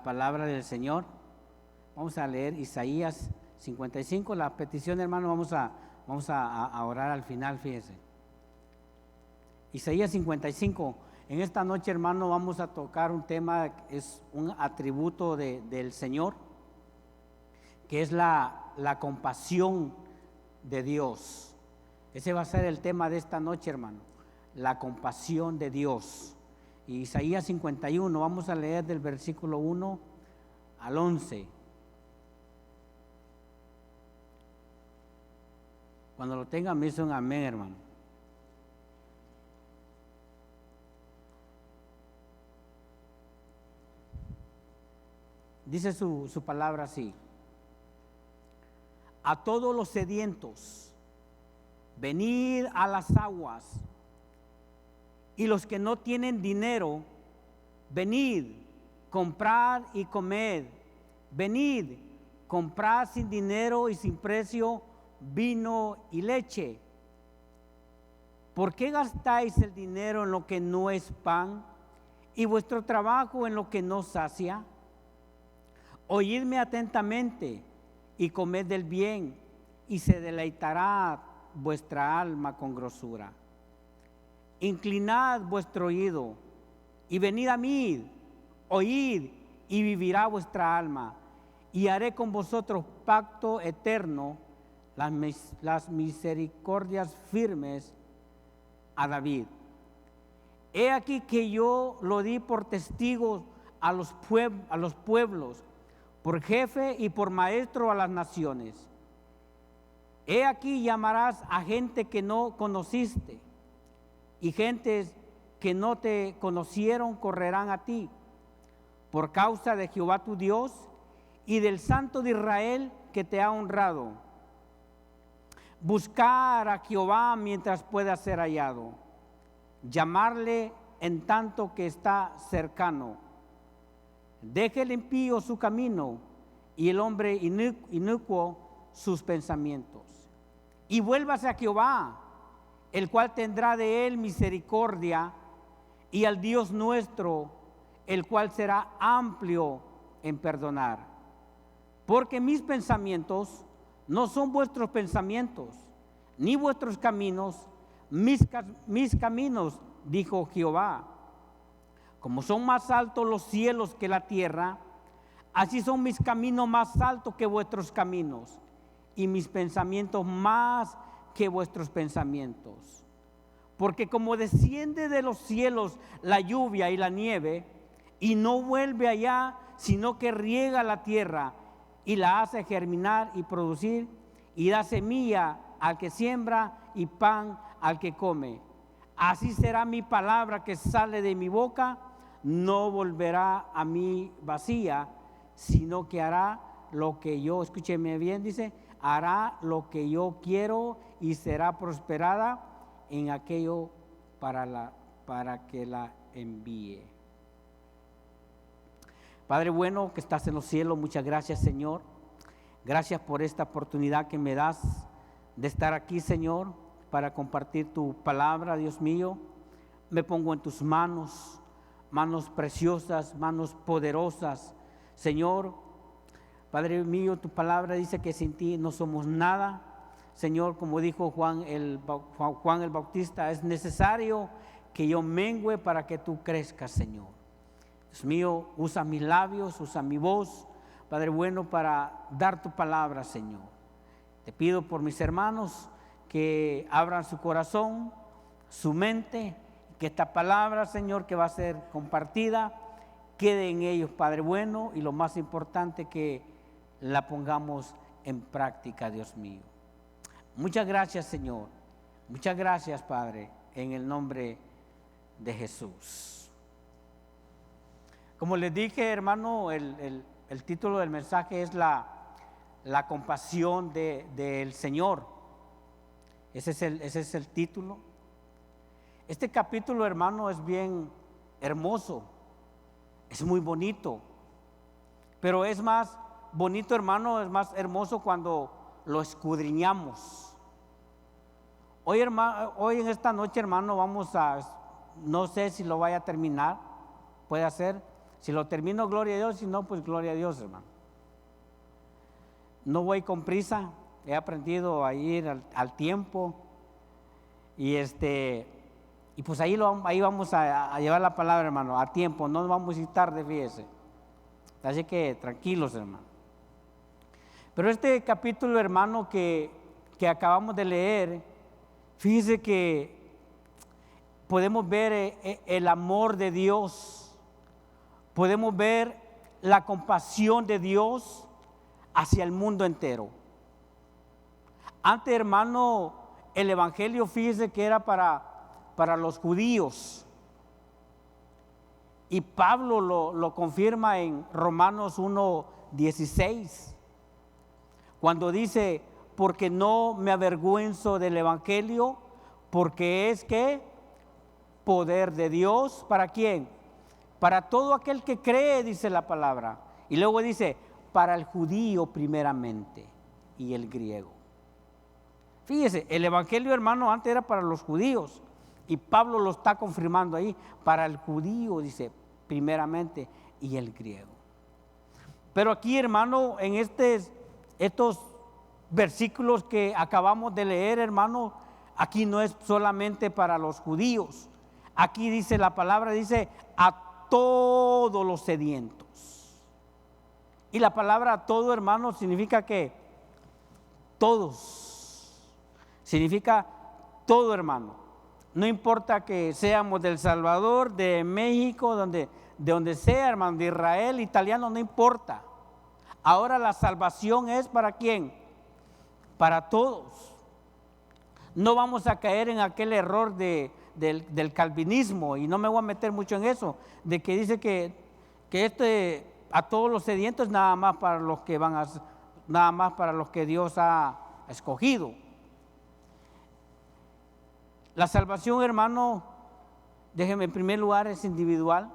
palabra del Señor. Vamos a leer Isaías 55. La petición, hermano, vamos a orar al final, fíjese. Isaías 55. En esta noche, hermano, vamos a tocar un tema, es un atributo del Señor, que es la compasión de Dios. Ese va a ser el tema de esta noche, hermano, la compasión de Dios. Y Isaías 51, vamos a leer del versículo 1 al 11. Cuando lo tengan, me dicen amén, hermano. Dice su palabra así: a todos los sedientos, venid a las aguas, y los que no tienen dinero, venid, comprad y comed. Venid, comprad sin dinero y sin precio vino y leche. ¿Por qué gastáis el dinero en lo que no es pan y vuestro trabajo en lo que no sacia? Oídme atentamente y comed del bien, y se deleitará vuestra alma con grosura. Inclinad vuestro oído y venid a mí, oíd y vivirá vuestra alma, y haré con vosotros pacto eterno, las misericordias firmes a David. He aquí que yo lo di por testigos a los pueblos, por jefe y por maestro a las naciones. He aquí llamarás a gente que no conociste, y gentes que no te conocieron correrán a ti, por causa de Jehová tu Dios y del Santo de Israel que te ha honrado. Buscar a Jehová mientras pueda ser hallado, llamarle en tanto que está cercano. Deje el impío su camino y el hombre inicuo sus pensamientos, y vuélvase a Jehová, el cual tendrá de él misericordia, y al Dios nuestro, el cual será amplio en perdonar. Porque mis pensamientos no son vuestros pensamientos, ni vuestros caminos mis caminos, dijo Jehová. Como son más altos los cielos que la tierra, así son mis caminos más altos que vuestros caminos, y mis pensamientos más que vuestros pensamientos. Porque como desciende de los cielos la lluvia y la nieve, y no vuelve allá, sino que riega la tierra y la hace germinar y producir, y da semilla al que siembra y pan al que come, así será mi palabra que sale de mi boca, no volverá a mí vacía, sino que hará lo que yo, escúcheme bien, dice, hará lo que yo quiero y será prosperada en aquello para que la envíe. Padre bueno que estás en los cielos, muchas gracias, Señor. Gracias por esta oportunidad que me das de estar aquí, Señor, para compartir tu palabra, Dios mío. Me pongo en tus manos, manos preciosas, manos poderosas, Señor. Padre mío, tu palabra dice que sin ti no somos nada. Señor, como dijo Juan el Bautista, es necesario que yo mengüe para que tú crezcas, Señor. Dios mío, usa mis labios, usa mi voz, Padre bueno, para dar tu palabra, Señor. Te pido por mis hermanos que abran su corazón, su mente, que esta palabra, Señor, que va a ser compartida, quede en ellos, Padre bueno, y lo más importante, que la pongamos en práctica, Dios mío. Muchas gracias, Señor. Muchas gracias, Padre, en el nombre de Jesús. Como les dije, hermano, el título del mensaje es la compasión del Señor. Ese es el título. Este capítulo, hermano, es bien hermoso, es muy bonito, pero es más bonito, hermano, es más hermoso cuando lo escudriñamos. Hoy en esta noche, hermano, no sé si lo vaya a terminar, puede ser, Si lo termino, gloria a Dios, si no, pues gloria a Dios, hermano. No voy con prisa, he aprendido a ir al tiempo y pues ahí vamos a llevar la palabra, hermano, a tiempo, no vamos a ir tarde, fíjese. Así que tranquilos, hermano. Pero este capítulo, hermano, que acabamos de leer, fíjese que podemos ver el amor de Dios, podemos ver la compasión de Dios hacia el mundo entero. Antes, hermano, el evangelio, fíjese que era para los judíos. Y Pablo lo confirma en Romanos 1:16, cuando dice, porque no me avergüenzo del evangelio, porque es que poder de Dios, ¿para quién? Para todo aquel que cree, dice la palabra. Y luego dice, para el judío primeramente y el griego. Fíjese, el evangelio, hermano, antes era para los judíos y Pablo lo está confirmando ahí, para el judío, dice, primeramente y el griego. Pero aquí, hermano, en estos versículos que acabamos de leer, hermano, aquí no es solamente para los judíos. Aquí dice la palabra, dice a todos los sedientos. Y la palabra todo, hermano, significa que todos. Significa todo, hermano. No importa que seamos del Salvador, de México, de donde sea, hermano, de Israel, italiano, no importa. Ahora la salvación es ¿para quién? Para todos. No vamos a caer en aquel error del calvinismo, y no me voy a meter mucho en eso, de que dice que a todos los sedientos nada más para los que nada más para los que Dios ha escogido. La salvación, hermano, déjeme, en primer lugar es individual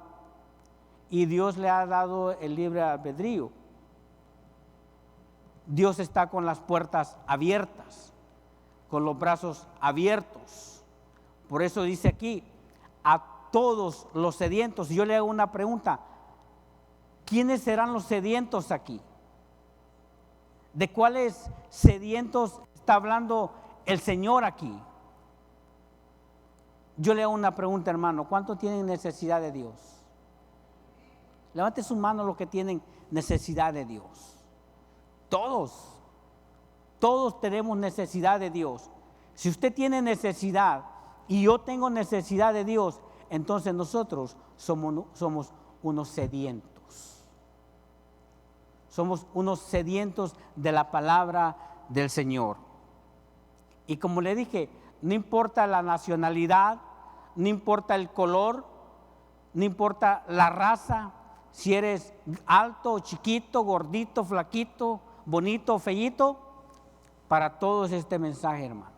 y Dios le ha dado el libre albedrío. Dios está con las puertas abiertas, con los brazos abiertos. Por eso dice aquí, a todos los sedientos. Y yo le hago una pregunta, ¿quiénes serán los sedientos aquí? ¿De cuáles sedientos está hablando el Señor aquí? Yo le hago una pregunta, hermano, ¿cuántos tienen necesidad de Dios? Levante su mano los que tienen necesidad de Dios. Todos tenemos necesidad de Dios. Si usted tiene necesidad y yo tengo necesidad de Dios, entonces nosotros somos unos sedientos. Somos unos sedientos de la palabra del Señor. Y como le dije, no importa la nacionalidad, no importa el color, no importa la raza, si eres alto, chiquito, gordito, flaquito, bonito, feíto, para todos este mensaje, hermanos.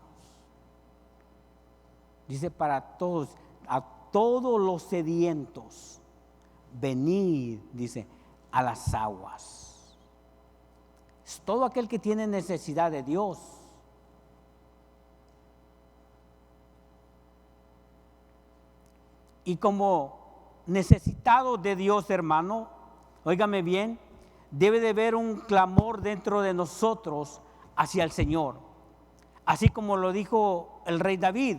Dice para todos, a todos los sedientos, venid, dice, a las aguas. Es todo aquel que tiene necesidad de Dios. Y como necesitado de Dios, hermano, óigame bien, debe de haber un clamor dentro de nosotros hacia el Señor. Así como lo dijo el rey David,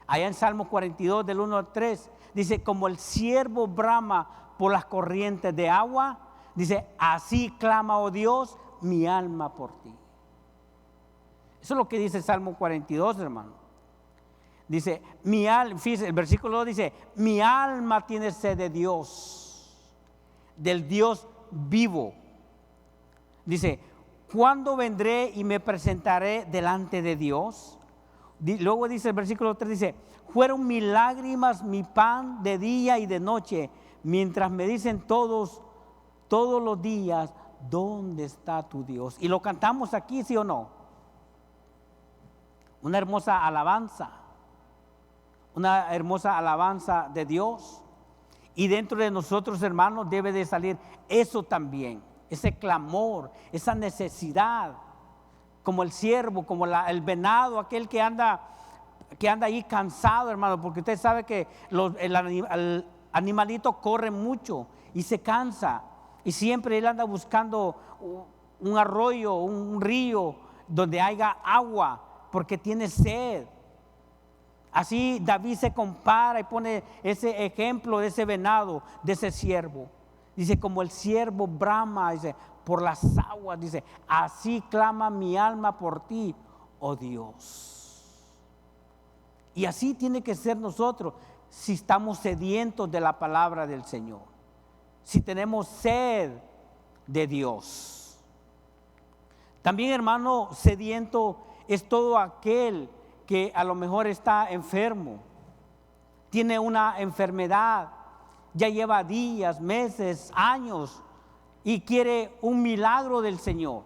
allá en Salmo 42, del 1 al 3, dice, como el siervo brama por las corrientes de agua, dice, así clama, oh Dios, mi alma por ti. Eso es lo que dice el Salmo 42, hermano. Dice, fíjese, el versículo 2 dice, mi alma tiene sed de Dios, del Dios vivo. Dice, ¿cuándo vendré y me presentaré delante de Dios? Luego dice el versículo 3, dice, fueron mis lágrimas mi pan de día y de noche, mientras me dicen todos los días, ¿dónde está tu Dios? Y lo cantamos aquí, ¿sí o no? Una hermosa alabanza. Una hermosa alabanza de Dios. Y dentro de nosotros, hermanos, debe de salir eso también, ese clamor, esa necesidad, como el ciervo, como el venado, aquel que anda ahí cansado, hermano, porque usted sabe que el animalito corre mucho y se cansa. Y siempre él anda buscando un arroyo, un río donde haya agua, porque tiene sed. Así David se compara y pone ese ejemplo de ese venado, de ese ciervo. Dice, como el ciervo brama, dice, por las aguas, dice, así clama mi alma por ti, oh Dios. Y así tiene que ser nosotros si estamos sedientos de la palabra del Señor, si tenemos sed de Dios. También, hermano, sediento es todo aquel que a lo mejor está enfermo, tiene una enfermedad, ya lleva días, meses, años y quiere un milagro del Señor.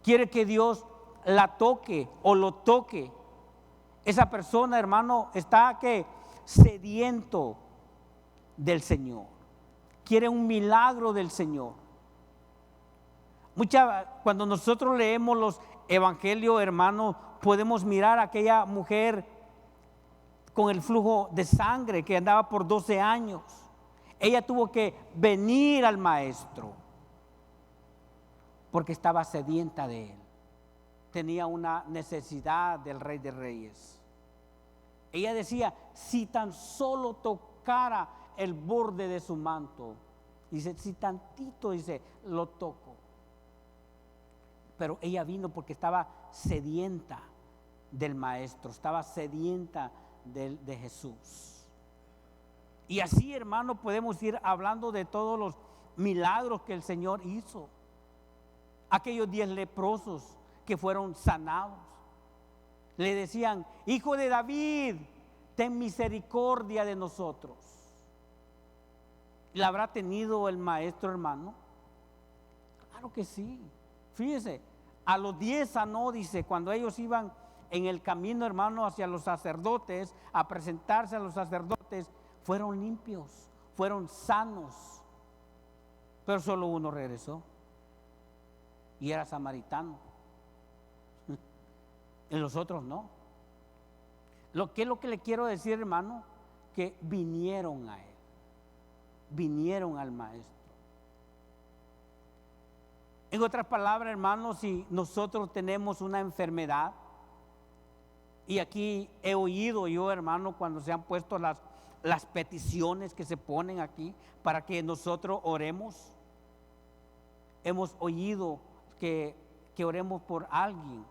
Quiere que Dios la toque o lo toque. Esa persona, hermano, está sediento del Señor. Quiere un milagro del Señor. Cuando nosotros leemos los evangelios, hermano, podemos mirar a aquella mujer con el flujo de sangre que andaba por 12 años. Ella tuvo que venir al maestro porque estaba sedienta de él. Tenía una necesidad del Rey de Reyes. Ella decía, si tan solo tocara el borde de su manto, dice, si tantito, dice, lo toco. Pero ella vino porque estaba sedienta del maestro, estaba sedienta de Jesús. Y así, hermano, podemos ir hablando de todos los milagros que el Señor hizo. Aquellos 10 leprosos que fueron sanados, le decían, hijo de David, ten misericordia de nosotros. ¿La habrá tenido el maestro, hermano? Claro que sí. Fíjese, a los 10 sanó, dice, cuando ellos iban en el camino, hermano, hacia los sacerdotes, a presentarse a los sacerdotes, fueron limpios, fueron sanos. Pero solo uno regresó y era samaritano. Y los otros no. ¿Qué es lo que le quiero decir, hermano? Que vinieron a él, vinieron al maestro. En otras palabras, hermanos, si nosotros tenemos una enfermedad, y aquí he oído yo, hermano, cuando se han puesto las peticiones que se ponen aquí para que nosotros oremos, hemos oído que oremos por alguien.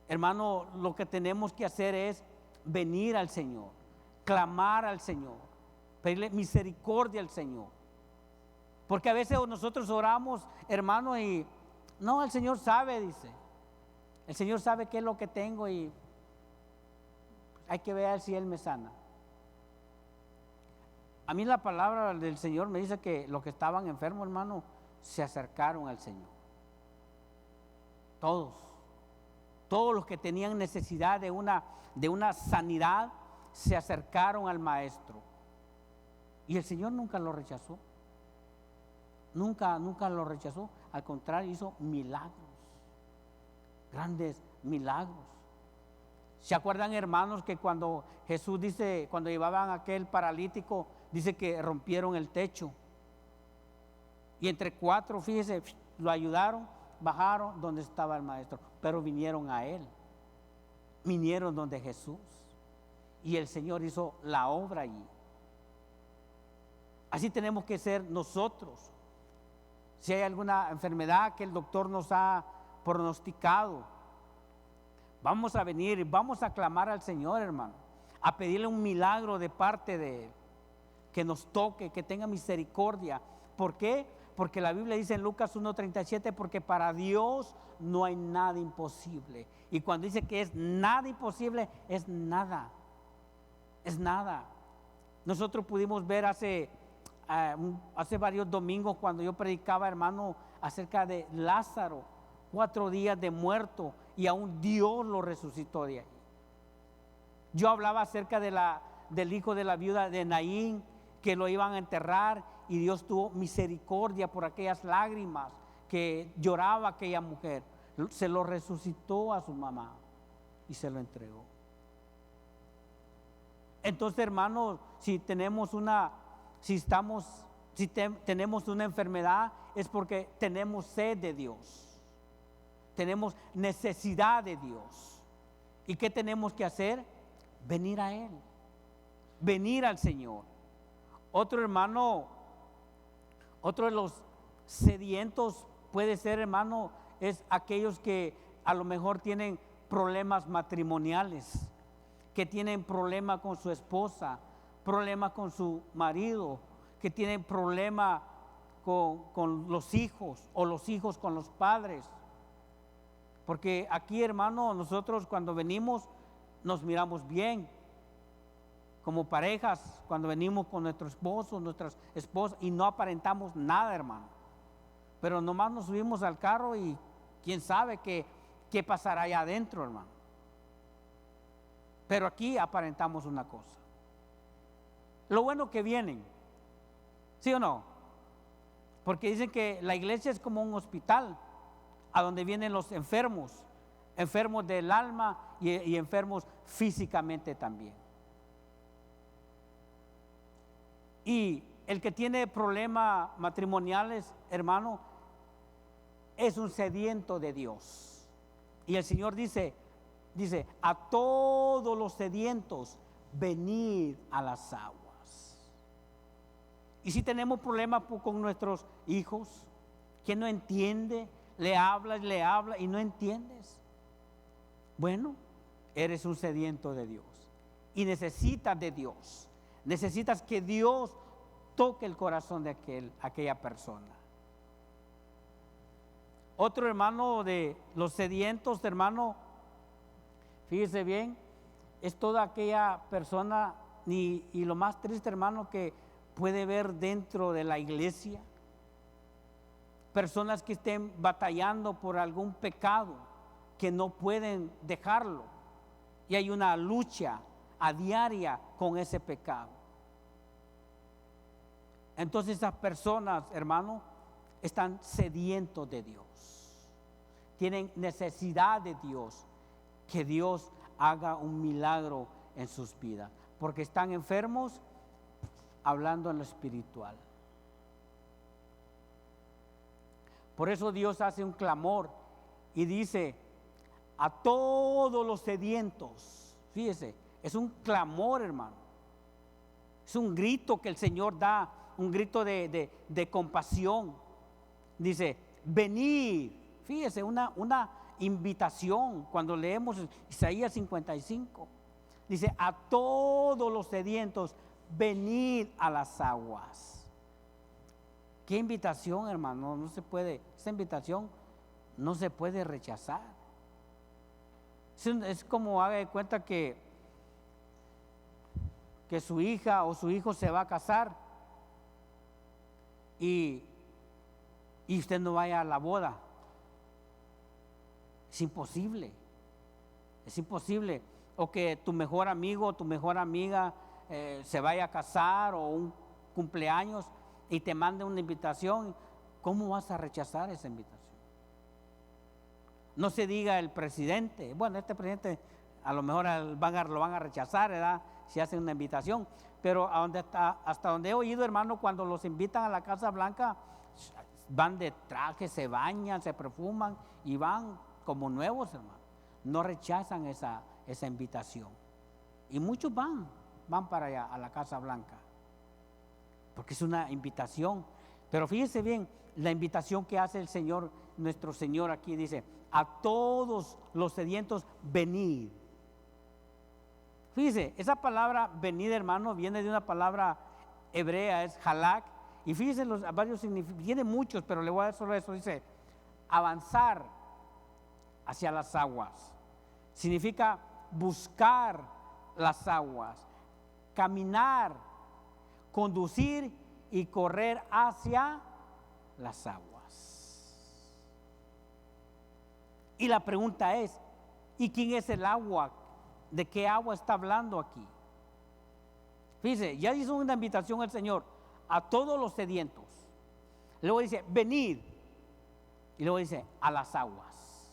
Hermano, lo que tenemos que hacer es venir al Señor, clamar al Señor, pedirle misericordia al Señor. Porque a veces nosotros oramos, hermano, y no, el Señor sabe, dice. El Señor sabe qué es lo que tengo y hay que ver si Él me sana. A mí la palabra del Señor me dice que los que estaban enfermos, hermano, se acercaron al Señor. Todos los que tenían necesidad de una sanidad se acercaron al maestro. Y el Señor nunca lo rechazó. Nunca lo rechazó. Al contrario, hizo milagros, grandes milagros. ¿Se acuerdan, hermanos, que cuando Jesús dice, cuando llevaban a aquel paralítico, dice que rompieron el techo? Y entre 4, fíjese, lo ayudaron, bajaron donde estaba el maestro, pero vinieron a él, vinieron donde Jesús, y el Señor hizo la obra allí. Así tenemos que ser nosotros. Si hay alguna enfermedad que el doctor nos ha pronosticado, vamos a venir, vamos a clamar al Señor, hermano, a pedirle un milagro de parte de Él, que nos toque, que tenga misericordia. ¿Por qué? Porque la Biblia dice en Lucas 1:37, porque para Dios no hay nada imposible. Y cuando dice que es nada imposible, es nada. Es nada. Nosotros pudimos ver hace varios domingos cuando yo predicaba, hermano, acerca de Lázaro, 4 días de muerto, y aún Dios lo resucitó de ahí. Yo hablaba acerca del hijo de la viuda de Naín, que lo iban a enterrar, y Dios tuvo misericordia por aquellas lágrimas que lloraba aquella mujer. Se lo resucitó a su mamá y se lo entregó. Entonces, hermanos, si estamos Si tenemos una enfermedad es porque tenemos sed de Dios. Tenemos necesidad de Dios. ¿Y qué tenemos que hacer? Venir a Él. Venir al Señor. Otro hermano, otro de los sedientos puede ser, hermano, es aquellos que a lo mejor tienen problemas matrimoniales, que tienen problemas con su esposa, problemas con su marido, que tienen problemas con los hijos o los hijos con los padres. Porque aquí, hermano, nosotros cuando venimos nos miramos bien como parejas, cuando venimos con nuestro esposo, nuestras esposas, y no aparentamos nada, hermano. Pero nomás nos subimos al carro y quién sabe qué pasará allá adentro, hermano. Pero aquí aparentamos una cosa. Lo bueno que vienen, ¿sí o no? Porque dicen que la iglesia es como un hospital a donde vienen los enfermos, enfermos del alma y enfermos físicamente también. Y el que tiene problemas matrimoniales, hermano, es un sediento de Dios. Y el Señor dice, a todos los sedientos, venid a las aguas. Y si tenemos problemas con nuestros hijos, que no entiende, le habla y no entiendes. Bueno, eres un sediento de Dios y necesitas de Dios. Necesitas que Dios toque el corazón de aquella persona. Otro hermano de los sedientos, hermano, fíjese bien, es toda aquella persona, y lo más triste, hermano, que puede ver dentro de la iglesia, personas que estén batallando por algún pecado, que no pueden dejarlo, y hay una lucha a diaria con ese pecado. Entonces esas personas, hermano, están sedientos de Dios, tienen necesidad de Dios, que Dios haga un milagro en sus vidas, porque están enfermos hablando en lo espiritual. Por eso Dios hace un clamor y dice a todos los sedientos. Fíjese, es un clamor, hermano. Es un grito que el Señor da, un grito de compasión. Dice, venid. Fíjese, una invitación. Cuando leemos Isaías 55, dice, a todos los sedientos, venid a las aguas. Qué invitación, hermano. No se puede, esa invitación no se puede rechazar. Es como haga de cuenta que su hija o su hijo se va a casar y usted no vaya a la boda. Es imposible. Es imposible. O que tu mejor amigo o tu mejor amiga se vaya a casar, o un cumpleaños, y te mande una invitación. ¿Cómo vas a rechazar esa invitación? No se diga el presidente. Bueno, este presidente a lo mejor lo van a rechazar, ¿verdad?, si hacen una invitación. Pero hasta donde he oído, hermano, cuando los invitan a la Casa Blanca, van de traje, se bañan, se perfuman y van como nuevos, hermano. No rechazan esa invitación. Y muchos van para allá, a la Casa Blanca, porque es una invitación. Pero fíjese bien, la invitación que hace el Señor, nuestro Señor aquí dice, a todos los sedientos, venid. Fíjese, esa palabra venid, hermano, viene de una palabra hebrea, es halak, y fíjese los varios significados, tiene muchos, pero le voy a dar solo eso. Dice, avanzar hacia las aguas, significa buscar las aguas, caminar, conducir y correr hacia las aguas. Y la pregunta es, ¿y quién es el agua? ¿De qué agua está hablando aquí? Fíjese, ya hizo una invitación el Señor a todos los sedientos. Luego dice, venid. Y luego dice, a las aguas.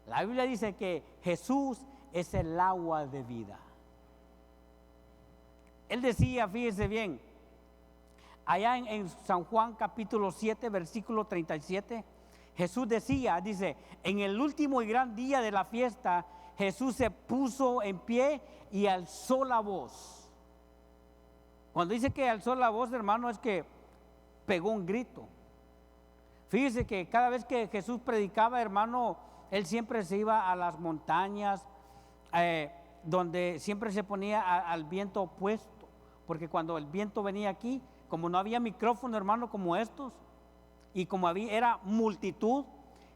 La Biblia dice que Jesús es el agua de vida. Él decía, fíjese bien, allá en San Juan capítulo 7, versículo 37, Jesús decía, dice, en el último y gran día de la fiesta, Jesús se puso en pie y alzó la voz. Cuando dice que alzó la voz, hermano, es que pegó un grito. Fíjese que cada vez que Jesús predicaba, hermano, él siempre se iba a las montañas, donde siempre se ponía al viento opuesto, porque cuando el viento venía aquí, como no había micrófono, hermano, como estos, y como era multitud,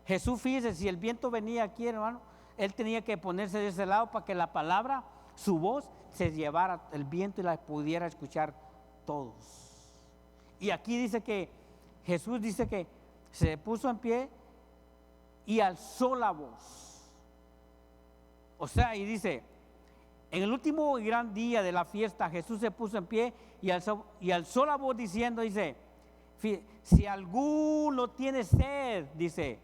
Jesús, fíjese, si el viento venía aquí, hermano, él tenía que ponerse de ese lado para que la palabra, su voz, se llevara el viento y la pudiera escuchar todos. Y aquí dice que Jesús dice que se puso en pie y alzó la voz. O sea, y dice, en el último y gran día de la fiesta, Jesús se puso en pie y alzó la voz diciendo, dice, si alguno tiene sed, dice,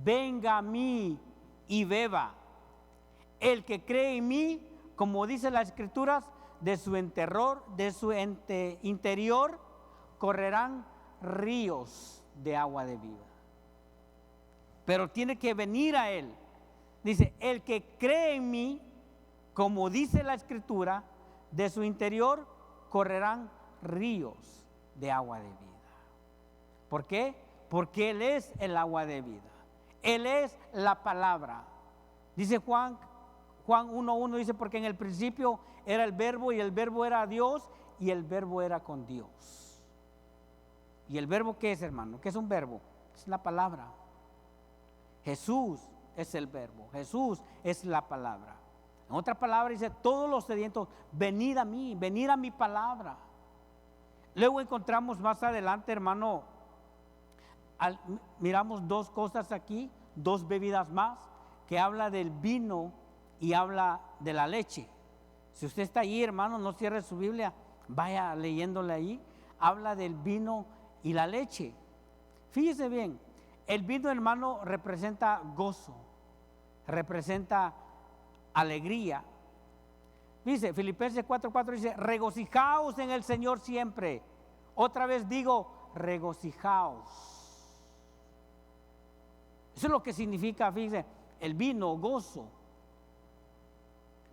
venga a mí y beba. El que cree en mí, como dice las Escrituras, de su interior correrán ríos de agua de vida. Pero tiene que venir a Él. Dice, el que cree en mí, como dice la Escritura, de su interior correrán ríos de agua de vida. ¿Por qué? Porque Él es el agua de vida. Él es la palabra. Dice Juan 1:1, dice, porque en el principio era el verbo y el verbo era Dios y el verbo era con Dios. ¿Y el verbo qué es, hermano? ¿Qué es un verbo? Es la palabra. Jesús es el verbo, Jesús es la palabra. En otra palabra dice, todos los sedientos, venid a mí, venid a mi palabra. Luego encontramos más adelante, hermano, miramos dos cosas aquí, dos bebidas más, que habla del vino y habla de la leche. Si usted está ahí, hermano, no cierre su Biblia, vaya leyéndole ahí. Habla del vino y la leche. Fíjese bien, el vino, hermano, representa gozo, representa alegría. Dice Filipenses 4:4, dice, regocijaos en el Señor siempre. Otra vez digo, regocijaos. Eso es lo que significa, fíjese, el vino, gozo.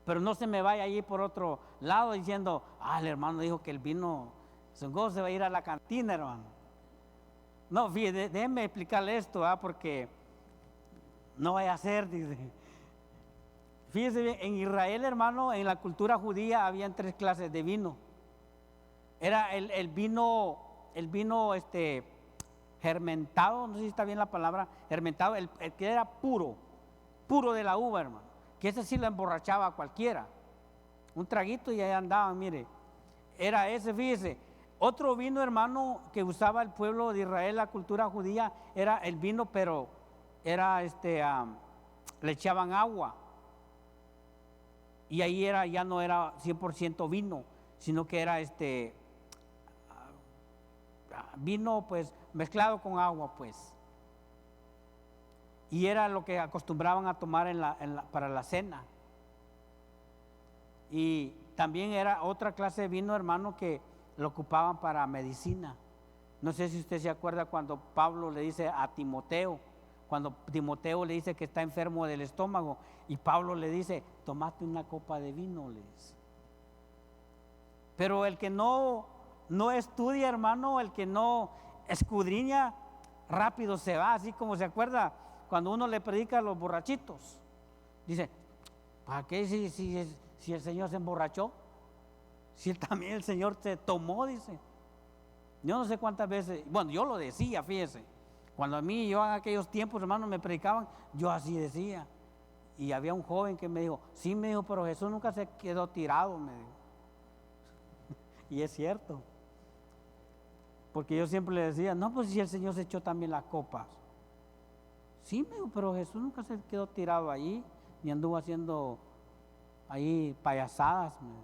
Pero no se me vaya allí por otro lado diciendo, el hermano dijo que el vino, su gozo, se va a ir a la cantina, hermano. No, fíjese, déjenme explicarle esto, porque no vaya a ser, dice. Fíjese bien, en Israel, hermano, en la cultura judía habían tres clases de vino. Era el vino fermentado, no sé si está bien la palabra, fermentado, el que era puro de la uva, hermano, que ese sí lo emborrachaba a cualquiera. Un traguito y ahí andaban, mire. Era ese, fíjese. Otro vino, hermano, que usaba el pueblo de Israel, la cultura judía, era el vino, pero era le echaban agua. Y ahí ya no era 100% vino, sino que era vino pues mezclado con agua, pues. Y era lo que acostumbraban a tomar para la cena. Y también era otra clase de vino, hermano, que lo ocupaban para medicina. No sé si usted se acuerda cuando Pablo le dice a Timoteo, cuando Timoteo le dice que está enfermo del estómago, y Pablo le dice, tomate una copa de vino, le dice. Pero el que no estudia, hermano, el que no escudriña, rápido se va, así como se acuerda cuando uno le predica a los borrachitos. Dice, ¿para qué si el Señor se emborrachó? Si también el Señor se tomó, dice. Yo no sé cuántas veces, bueno, yo lo decía, fíjese. Cuando yo en aquellos tiempos, hermano, me predicaban, yo así decía. Y había un joven que me dijo, sí, me dijo, pero Jesús nunca se quedó tirado, me dijo. Y es cierto. Porque yo siempre le decía, no, pues si el Señor se echó también las copas. Sí, me dijo, pero Jesús nunca se quedó tirado ahí, ni anduvo haciendo ahí payasadas, me dijo.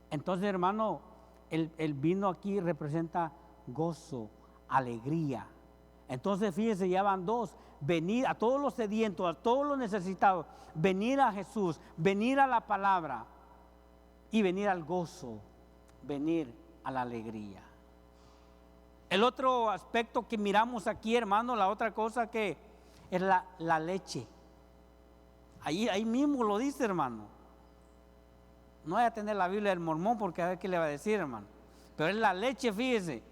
Entonces, hermano, el vino aquí representa gozo, alegría. Entonces, fíjense, ya van dos. Venir a todos los sedientos, a todos los necesitados, venir a Jesús, venir a la palabra y venir al gozo, venir a la alegría. El otro aspecto que miramos aquí, hermano, la otra cosa que es la leche. Ahí mismo lo dice, hermano. No voy a tener la Biblia del Mormón porque a ver qué le va a decir, hermano. Pero es la leche, fíjese.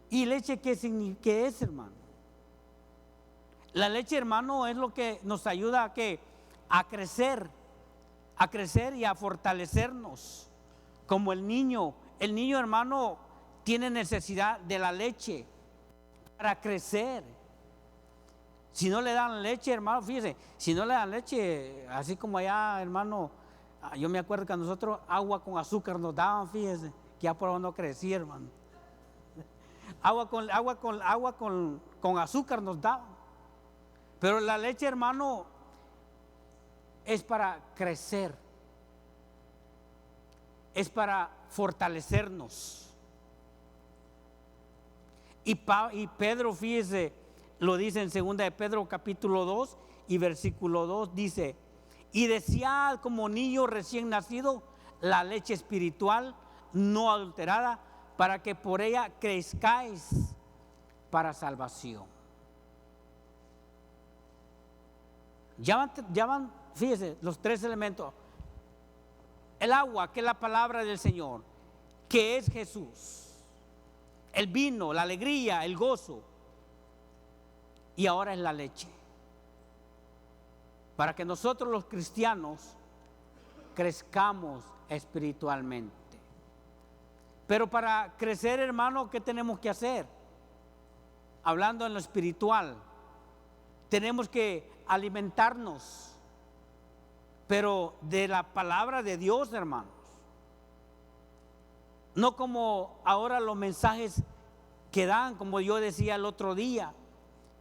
¿Y leche qué es, hermano? La leche, hermano, es lo que nos ayuda a crecer y a fortalecernos. Como el niño, hermano, tiene necesidad de la leche para crecer. Si no le dan leche, hermano, fíjese, si no le dan leche, así como allá, hermano, yo me acuerdo que a nosotros agua con azúcar nos daban, fíjese, que ya por no crecía, hermano. Agua con azúcar nos daban. Pero la leche, hermano, es para crecer, es para fortalecernos. Y Pedro, fíjese, lo dice en 2 de Pedro capítulo 2 y versículo 2, dice: y desead como niño recién nacido la leche espiritual no adulterada, para que por ella crezcáis para salvación. Ya van, fíjese, los tres elementos. El agua, que es la palabra del Señor, que es Jesús. El vino, la alegría, el gozo. Y ahora es la leche. Para que nosotros los cristianos crezcamos espiritualmente. Pero para crecer, hermano, ¿qué tenemos que hacer? Hablando en lo espiritual, tenemos que alimentarnos, pero de la palabra de Dios, hermanos. No como ahora los mensajes que dan, como yo decía el otro día,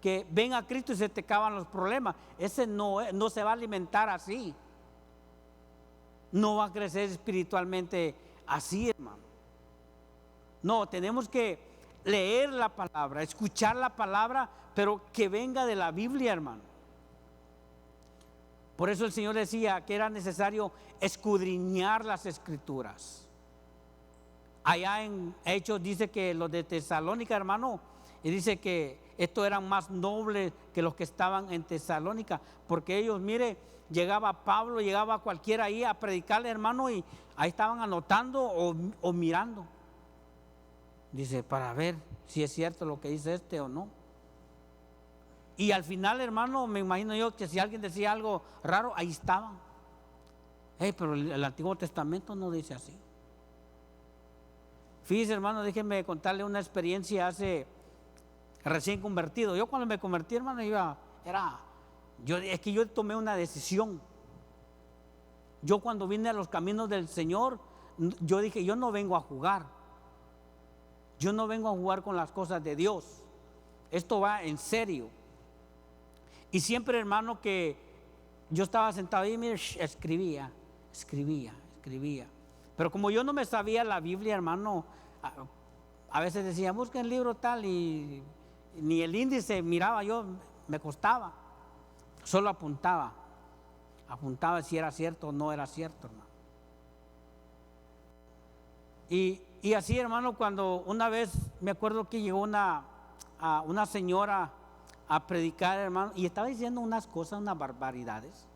que ven a Cristo y se te acaban los problemas. Ese no se va a alimentar así. No va a crecer espiritualmente así, hermano. No, tenemos que leer la palabra, escuchar la palabra, pero que venga de la Biblia, hermano. Por eso el Señor decía que era necesario escudriñar las Escrituras. Allá en Hechos dice que los de Tesalónica, hermano, y dice que estos eran más nobles que los que estaban en Tesalónica, porque ellos, mire, llegaba Pablo, llegaba cualquiera ahí a predicarle, hermano, y ahí estaban anotando o mirando. Dice, para ver si es cierto lo que dice este o no. Y al final, hermano, me imagino yo que si alguien decía algo raro, ahí estaban. Pero el Antiguo Testamento no dice así. Fíjese, hermano, déjenme contarle una experiencia hace recién convertido. Yo cuando me convertí, hermano, es que yo tomé una decisión. Yo cuando vine a los caminos del Señor, yo dije, yo no vengo a jugar. Yo no vengo a jugar con las cosas de Dios. Esto va en serio. Y siempre, hermano, que yo estaba sentado ahí, mire, escribía. Pero como yo no me sabía la Biblia, hermano, a veces decía, busca el libro tal, y ni el índice miraba yo, me costaba. Solo apuntaba si era cierto o no era cierto, hermano. Y así, hermano, cuando una vez me acuerdo que llegó una señora a predicar, hermano, y estaba diciendo unas cosas, unas barbaridades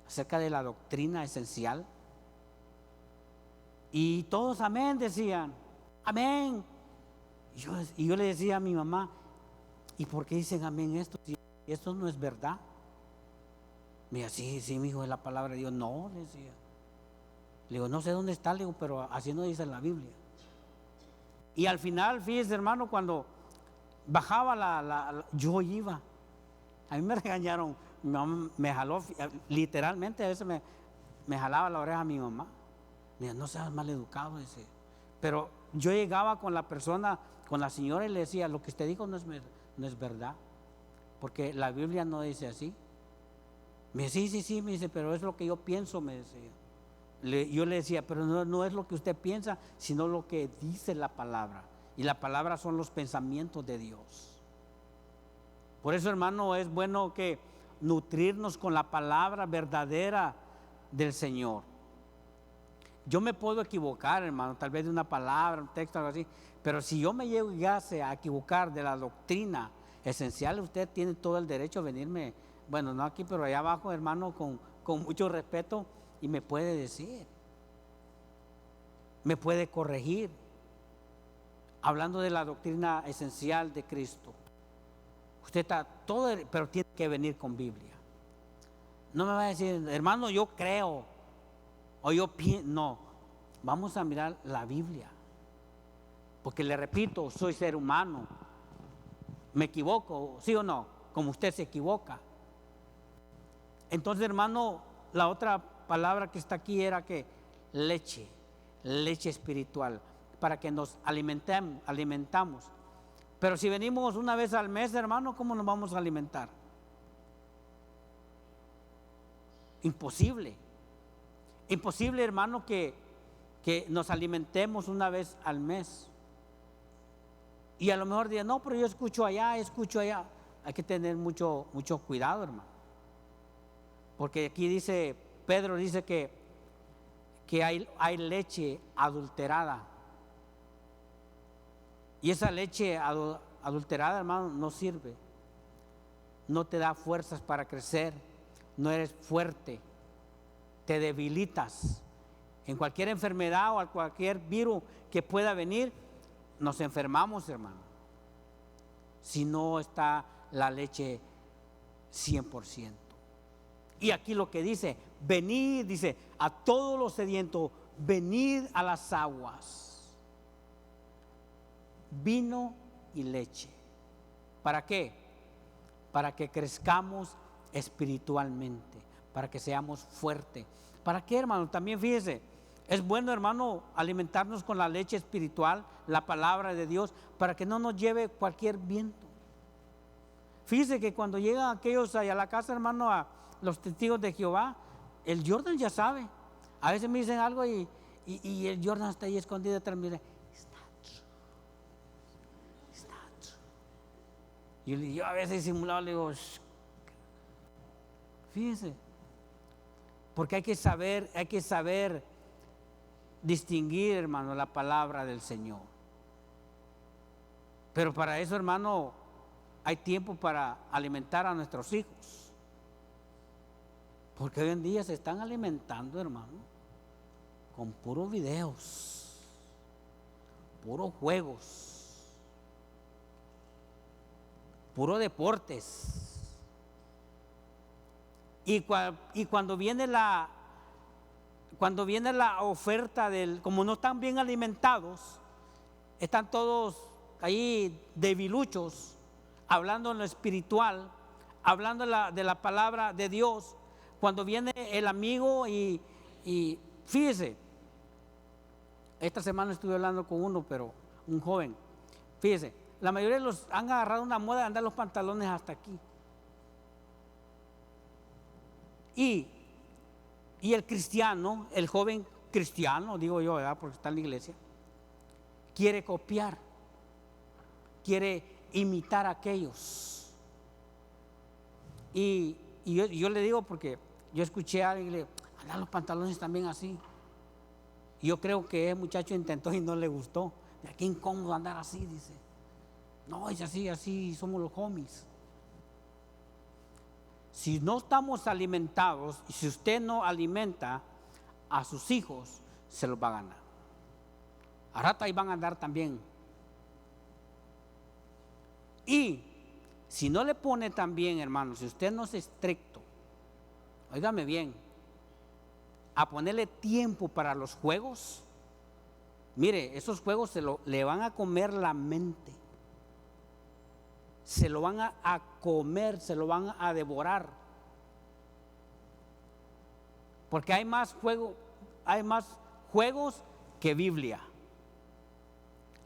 acerca de la doctrina esencial. Y todos amén decían, amén. Y yo le decía a mi mamá, ¿y por qué dicen amén esto? Si esto no es verdad. Me decía, sí, mi hijo, es la palabra de Dios. No, decía. Le digo, no sé dónde está, le digo, pero así no dice la Biblia. Y al final, fíjese, hermano, cuando bajaba yo iba. A mí me regañaron, mi mamá me jaló, literalmente a veces me jalaba la oreja a mi mamá. Me dijo, no seas mal educado, dice. Pero yo llegaba con la persona, con la señora, y le decía, lo que usted dijo no es verdad, porque la Biblia no dice así. Me dice, sí, me dice, pero es lo que yo pienso, me decía. Yo le decía, pero no es lo que usted piensa, sino lo que dice la palabra. Y la palabra son los pensamientos de Dios. Por eso, hermano, es bueno que nutrirnos con la palabra verdadera del Señor. Yo me puedo equivocar, hermano, tal vez de una palabra, un texto, algo así, pero si yo me llegase a equivocar de la doctrina esencial, usted tiene todo el derecho a venirme, bueno, no aquí, pero allá abajo, hermano, con mucho respeto, y me puede decir, me puede corregir, hablando de la doctrina esencial de Cristo. Usted está todo, pero tiene que venir con Biblia. No me va a decir, hermano, yo creo, o yo pienso, no, vamos a mirar la Biblia. Porque le repito, soy ser humano, me equivoco, ¿sí o no? Como usted se equivoca. Entonces, hermano, la otra palabra que está aquí era que leche espiritual, para que nos alimentamos. Pero si venimos una vez al mes, hermano, ¿cómo nos vamos a alimentar? Imposible. Imposible, hermano, que nos alimentemos una vez al mes. Y a lo mejor dirán, no, pero yo escucho allá. Hay que tener mucho cuidado, hermano. Porque aquí dice, Pedro dice que hay leche adulterada. Y esa leche adulterada, hermano, no sirve. No te da fuerzas para crecer. No eres fuerte. Te debilitas. En cualquier enfermedad o cualquier virus que pueda venir, nos enfermamos, hermano. Si no está la leche 100%. Y aquí lo que dice, venid, dice, a todos los sedientos, venid a las aguas. Vino y leche. ¿Para qué? Para que crezcamos espiritualmente, para que seamos fuertes. ¿Para qué, hermano? También fíjese, es bueno, hermano, alimentarnos con la leche espiritual, la palabra de Dios, para que no nos lleve cualquier viento. Fíjese que cuando llegan aquellos allá a la casa, hermano, a los testigos de Jehová, el Jordan ya sabe. A veces me dicen algo y el Jordan está ahí escondido detrás, mire, está true. Y yo a veces simulado le digo, fíjese, porque hay que saber distinguir, hermano, la palabra del Señor. Pero para eso, hermano, hay tiempo para alimentar a nuestros hijos. Porque hoy en día se están alimentando, hermano, con puros videos, puros juegos, puros deportes. Y cuando viene la oferta como no están bien alimentados, están todos ahí debiluchos, hablando en lo espiritual, hablando de la palabra de Dios. Cuando viene el amigo y fíjese, esta semana estuve hablando con un joven, fíjese, la mayoría de los han agarrado una moda de andar los pantalones hasta aquí. Y el cristiano, el joven cristiano, digo yo, ¿verdad? Porque está en la iglesia, quiere copiar, quiere imitar a aquellos. Y yo le digo, porque yo escuché a alguien y le digo, andan los pantalones también así. Y yo creo que ese muchacho intentó y no le gustó. Qué incómodo andar así, dice. No, es así somos los homies. Si no estamos alimentados, y si usted no alimenta a sus hijos, se los va a ganar. A rato ahí van a andar también. Y si no le pone también, hermano, si usted no es estricto, óigame bien, a ponerle tiempo para los juegos, mire, esos juegos le van a comer la mente. Se lo van a comer, se lo van a devorar. Porque hay más juegos que Biblia.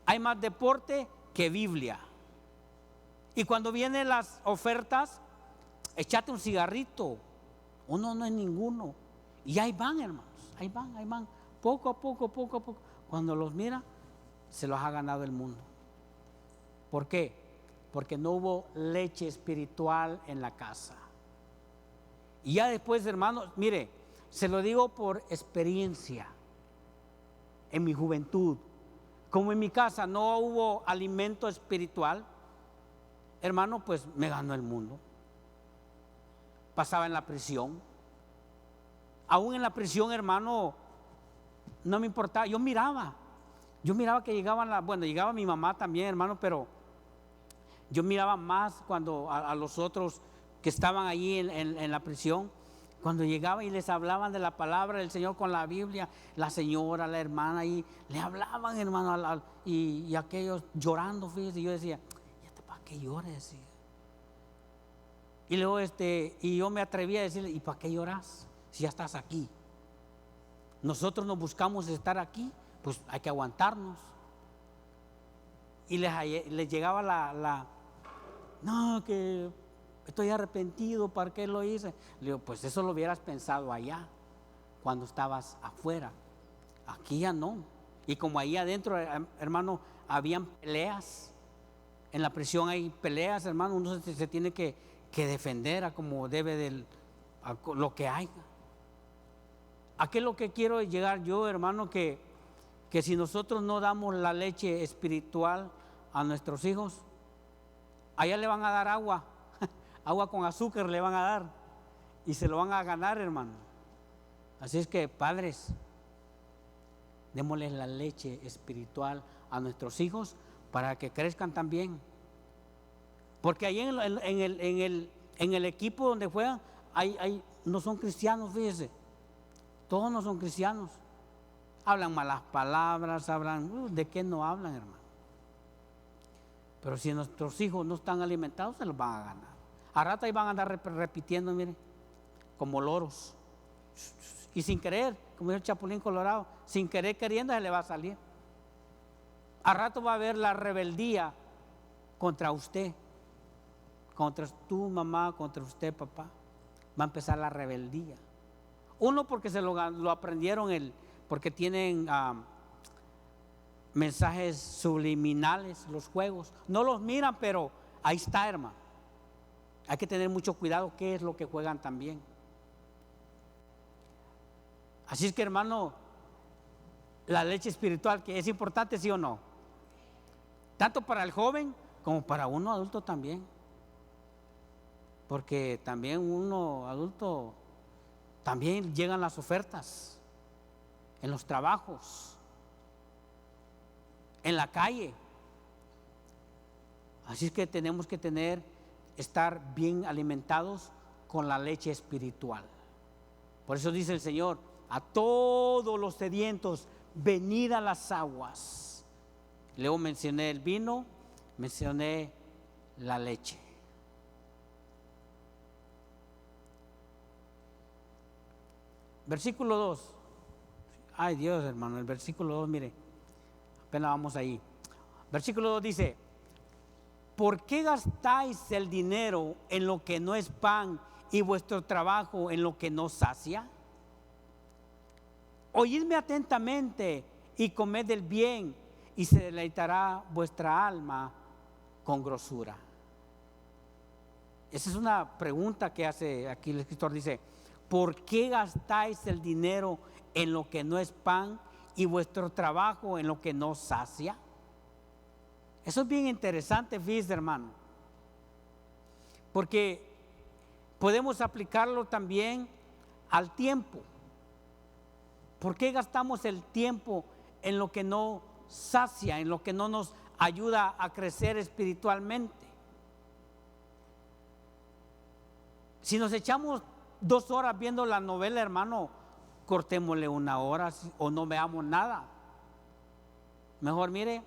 Hay más deporte que Biblia. Y cuando vienen las ofertas, échate un cigarrito. Uno no es ninguno. Y ahí van, hermanos, ahí van. Poco a poco. Cuando los mira, se los ha ganado el mundo. ¿Por qué? Porque no hubo leche espiritual en la casa. Y ya después, hermanos, mire, se lo digo por experiencia. en mi juventud, como en mi casa no hubo alimento espiritual, hermano, pues me ganó el mundo. Pasaba en la prisión. Aún en la prisión, hermano, no me importaba. Yo miraba que llegaba mi mamá también, hermano, pero yo miraba más cuando a los otros que estaban allí en la prisión, cuando llegaba y les hablaban de la palabra del Señor con la Biblia, la señora, la hermana, y le hablaban, hermano, y aquellos llorando, fíjese, y yo decía, ¿y este para qué llora? Decía. Y luego y yo me atrevía a decirle, ¿y para qué lloras si ya estás aquí? Nosotros nos buscamos estar aquí, pues hay que aguantarnos. Y les llegaba no, que estoy arrepentido, ¿para qué lo hice? Le digo, pues eso lo hubieras pensado allá, cuando estabas afuera. Aquí ya no. Y como ahí adentro, hermano, habían peleas. En la prisión hay peleas, hermano, uno se tiene que defender a como debe a lo que haya. ¿A qué es lo que quiero llegar yo, hermano? Que si nosotros no damos la leche espiritual a nuestros hijos, allá le van a dar agua, agua con azúcar le van a dar, y se lo van a ganar, hermano. Así es que, padres, démosles la leche espiritual a nuestros hijos para que crezcan también. Porque ahí en el equipo donde juegan, no son cristianos, fíjese. Todos no son cristianos. Hablan malas palabras, ¿de qué no hablan, hermano? Pero si nuestros hijos no están alimentados, se los van a ganar. A rato ahí van a andar repitiendo, mire, como loros. Y sin querer, como dice el Chapulín Colorado, sin querer queriendo se le va a salir. A rato va a haber la rebeldía contra usted, contra tu mamá, contra usted, papá. Va a empezar la rebeldía. Uno, porque se lo aprendieron, porque tienen mensajes subliminales, los juegos. No los miran, pero ahí está, hermano. Hay que tener mucho cuidado qué es lo que juegan también. Así es que, hermano, la leche espiritual, que es importante, ¿sí o no? Tanto para el joven como para uno adulto también. Porque también uno adulto, también llegan las ofertas en los trabajos, en la calle. Así es que tenemos que estar bien alimentados con la leche espiritual. Por eso dice el Señor, a todos los sedientos, venid a las aguas. Luego mencioné el vino, mencioné la leche. Versículo 2. Ay Dios, hermano, el versículo 2, mire, apenas vamos ahí. Versículo 2 dice, ¿por qué gastáis el dinero en lo que no es pan y vuestro trabajo en lo que no sacia? Oídme atentamente y comed el bien, y se deleitará vuestra alma con grosura. Esa es una pregunta que hace aquí el escritor, dice, ¿por qué gastáis el dinero en lo que no es pan y vuestro trabajo en lo que no sacia? Eso es bien interesante, fíjese, hermano, porque podemos aplicarlo también al tiempo. ¿Por qué gastamos el tiempo en lo que no sacia, en lo que no nos ayuda a crecer espiritualmente? Si nos echamos 2 horas viendo la novela, hermano, cortémosle 1 hora o no veamos nada. Mejor, mire,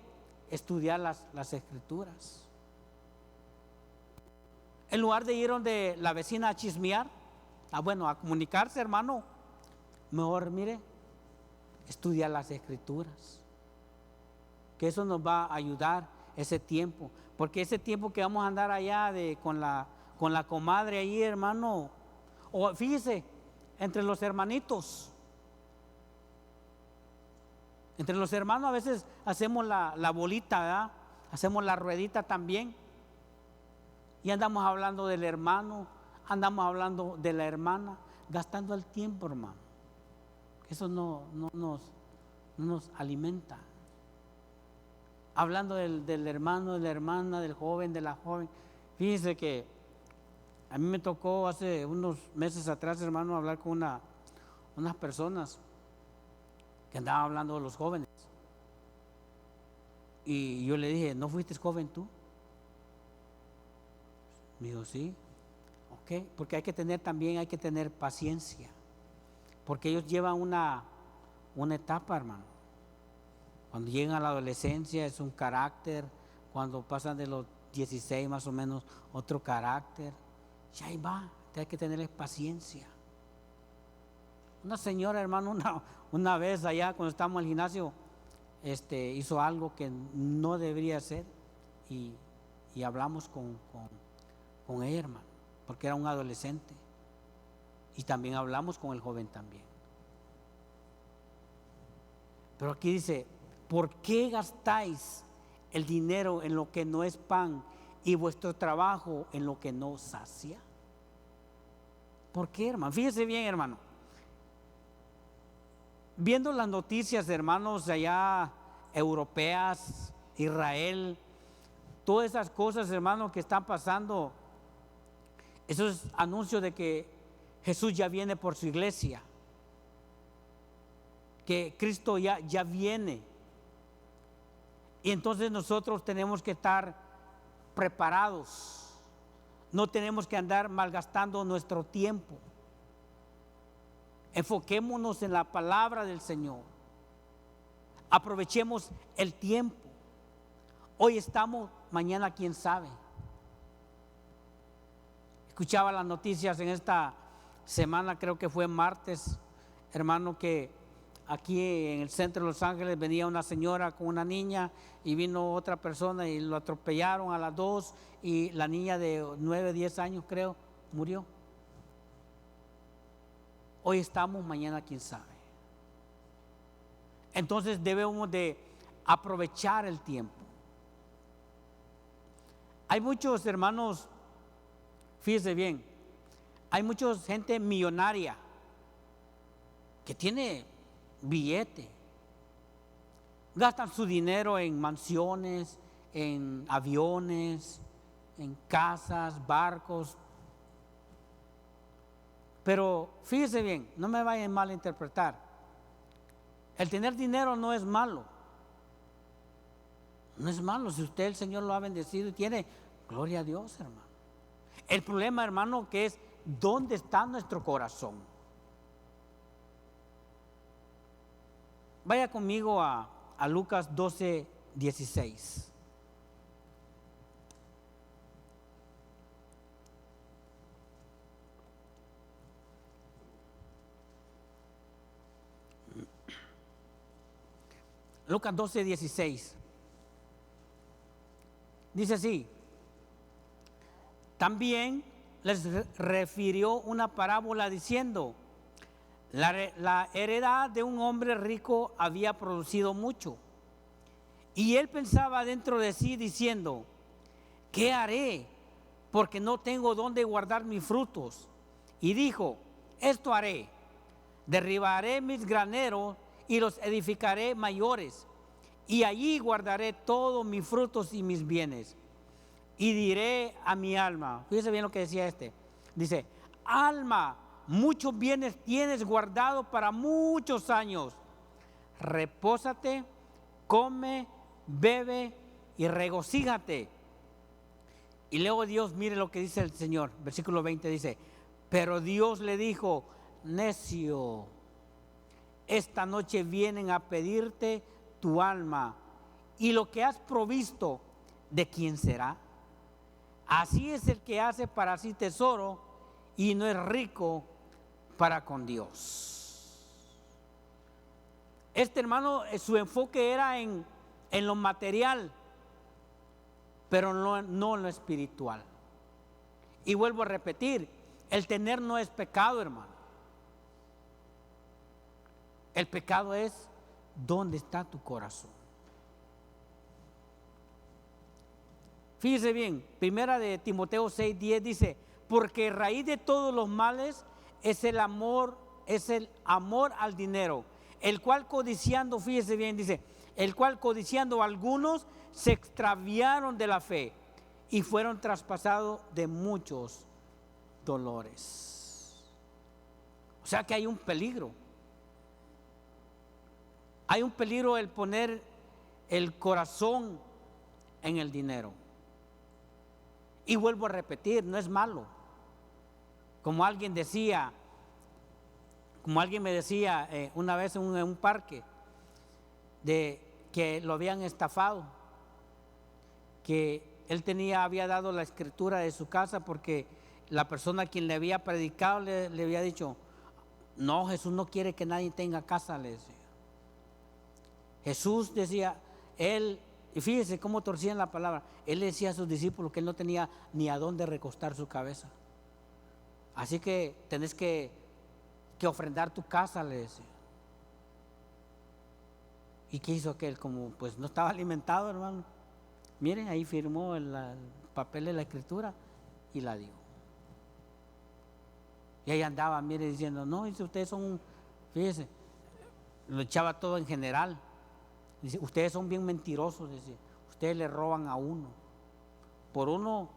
estudiar las escrituras. En lugar de ir donde la vecina a chismear, a comunicarse, hermano, mejor, mire, estudiar las escrituras. Que eso nos va a ayudar ese tiempo. Porque ese tiempo que vamos a andar allá con la comadre ahí, hermano, o fíjese, entre los hermanitos. Entre los hermanos a veces hacemos la bolita, ¿verdad? Hacemos la ruedita también. Y andamos hablando del hermano, andamos hablando de la hermana, gastando el tiempo, hermano. Eso no no nos alimenta. Hablando del hermano, de la hermana, del joven, de la joven. Fíjense que a mí me tocó hace unos meses atrás, hermano, hablar con unas personas que andaban hablando de los jóvenes. Y yo le dije, ¿no fuiste joven tú? Me dijo, sí. Ok, porque hay que tener paciencia. Porque ellos llevan una etapa, hermano. Cuando llegan a la adolescencia es un carácter, cuando pasan de los 16 más o menos otro carácter. Y ahí va, hay que tener paciencia. Una señora, hermano, una vez allá cuando estábamos en el gimnasio, hizo algo que no debería hacer y hablamos con ella, hermano, porque era un adolescente. Y también hablamos con el joven también. Pero aquí dice, ¿por qué gastáis el dinero en lo que no es pan y vuestro trabajo en lo que no sacia? ¿Por qué, hermano? Fíjese bien, hermano. Viendo las noticias, hermanos, allá europeas, Israel, todas esas cosas, hermanos, que están pasando, esos anuncios de que Jesús ya viene por su iglesia, que Cristo ya viene. Y entonces nosotros tenemos que estar preparados. No tenemos que andar malgastando nuestro tiempo. Enfoquémonos en la palabra del Señor. Aprovechemos el tiempo. Hoy estamos, mañana quién sabe. Escuchaba las noticias en esta semana, creo que fue martes, hermano, que aquí en el centro de Los Ángeles venía una señora con una niña y vino otra persona y lo atropellaron a las dos y la niña de 9, 10 años creo murió. Hoy estamos, mañana quién sabe. Entonces debemos de aprovechar el tiempo. Hay muchos hermanos, fíjese bien, hay mucha gente millonaria que tiene billete, gastan su dinero en mansiones, en aviones, en casas, barcos. Pero fíjese bien, no me vayan a malinterpretar. El tener dinero no es malo. No es malo si usted, el Señor, lo ha bendecido y tiene, gloria a Dios, hermano. El problema, hermano, que es dónde está nuestro corazón. Vaya conmigo a Lucas 12, 16. Lucas 12, 16. Dice así: también les refirió una parábola diciendo: la heredad de un hombre rico había producido mucho. Y él pensaba dentro de sí diciendo: ¿qué haré? Porque no tengo dónde guardar mis frutos. Y dijo: esto haré, derribaré mis graneros y los edificaré mayores, y allí guardaré todos mis frutos y mis bienes. Y diré a mi alma, fíjese bien lo que decía dice: alma, muchos bienes tienes guardado para muchos años. Repósate, come, bebe y regocíjate. Y luego Dios, mire lo que dice el Señor, versículo 20 dice: pero Dios le dijo: necio, esta noche vienen a pedirte tu alma, y lo que has provisto, ¿de quién será? Así es el que hace para sí tesoro y no es rico para con Dios. Hermano, su enfoque era en lo material, pero no en lo espiritual. Y vuelvo a repetir, el tener no es pecado, hermano. El pecado es dónde está tu corazón. Fíjese bien, primera de Timoteo 6:10 dice: porque raíz de todos los males es el amor al dinero, el cual codiciando, fíjese bien, dice, el cual codiciando algunos se extraviaron de la fe y fueron traspasados de muchos dolores. O sea que hay un peligro. Hay un peligro el poner el corazón en el dinero. Y vuelvo a repetir, no es malo. Como alguien me decía una vez en un parque, de que lo habían estafado, que él había dado la escritura de su casa porque la persona a quien le había predicado le había dicho, no, Jesús no quiere que nadie tenga casa, le decía. Jesús decía, él, y fíjese cómo torcían la palabra, él le decía a sus discípulos que él no tenía ni a dónde recostar su cabeza. Así que tenés que ofrendar tu casa, le decía. ¿Y qué hizo aquel? Como pues no estaba alimentado, hermano. Miren, ahí firmó el papel de la escritura y la dio. Y ahí andaba, mire, diciendo, no, dice, ustedes son, fíjese, lo echaba todo en general. Dice, ustedes son bien mentirosos, decía, ustedes le roban a uno. Por uno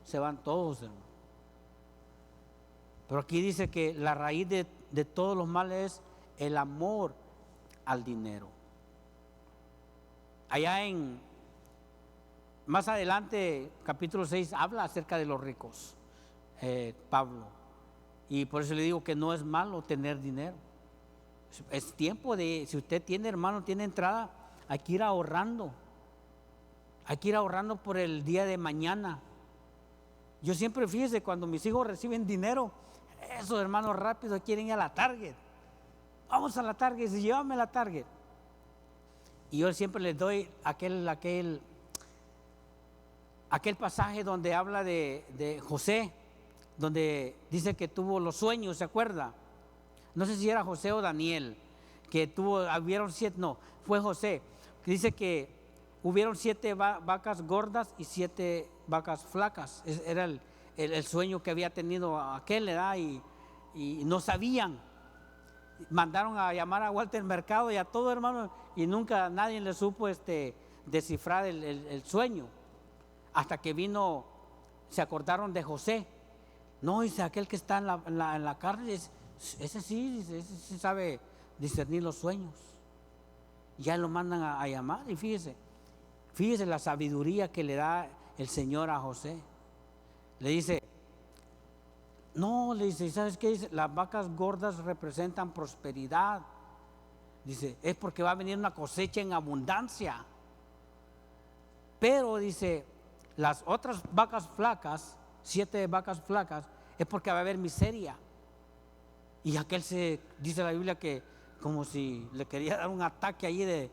se van todos, hermano. Pero aquí dice que la raíz de todos los males es el amor al dinero. Allá más adelante, capítulo 6, habla acerca de los ricos, Pablo. Y por eso le digo que no es malo tener dinero. Es tiempo si usted tiene, hermano, tiene entrada, hay que ir ahorrando. Hay que ir ahorrando por el día de mañana. Yo siempre, fíjese, cuando mis hijos reciben dinero, esos hermanos rápidos quieren ir a la Target. Vamos a la Target, y llévame a la Target. Y yo siempre les doy aquel pasaje donde habla de José, donde dice que tuvo los sueños, ¿se acuerda? No sé si era José o Daniel, que hubieron 7, no, fue José, que dice que hubieron 7 vacas gordas y 7 vacas flacas. Era el sueño que había tenido aquel, edad, y no sabían. Mandaron a llamar a Walter Mercado y a todo, hermano, y nunca nadie le supo descifrar el sueño. Hasta que se acordaron de José. No, dice, aquel que está en la cárcel, ese sí sabe discernir los sueños. Ya lo mandan a llamar, y fíjese la sabiduría que le da el Señor a José. Le dice, no, le dice, ¿sabes qué? Dice, las vacas gordas representan prosperidad. Dice, es porque va a venir una cosecha en abundancia. Pero dice, las otras vacas flacas, 7 vacas flacas, es porque va a haber miseria. Y aquel dice la Biblia que como si le quería dar un ataque allí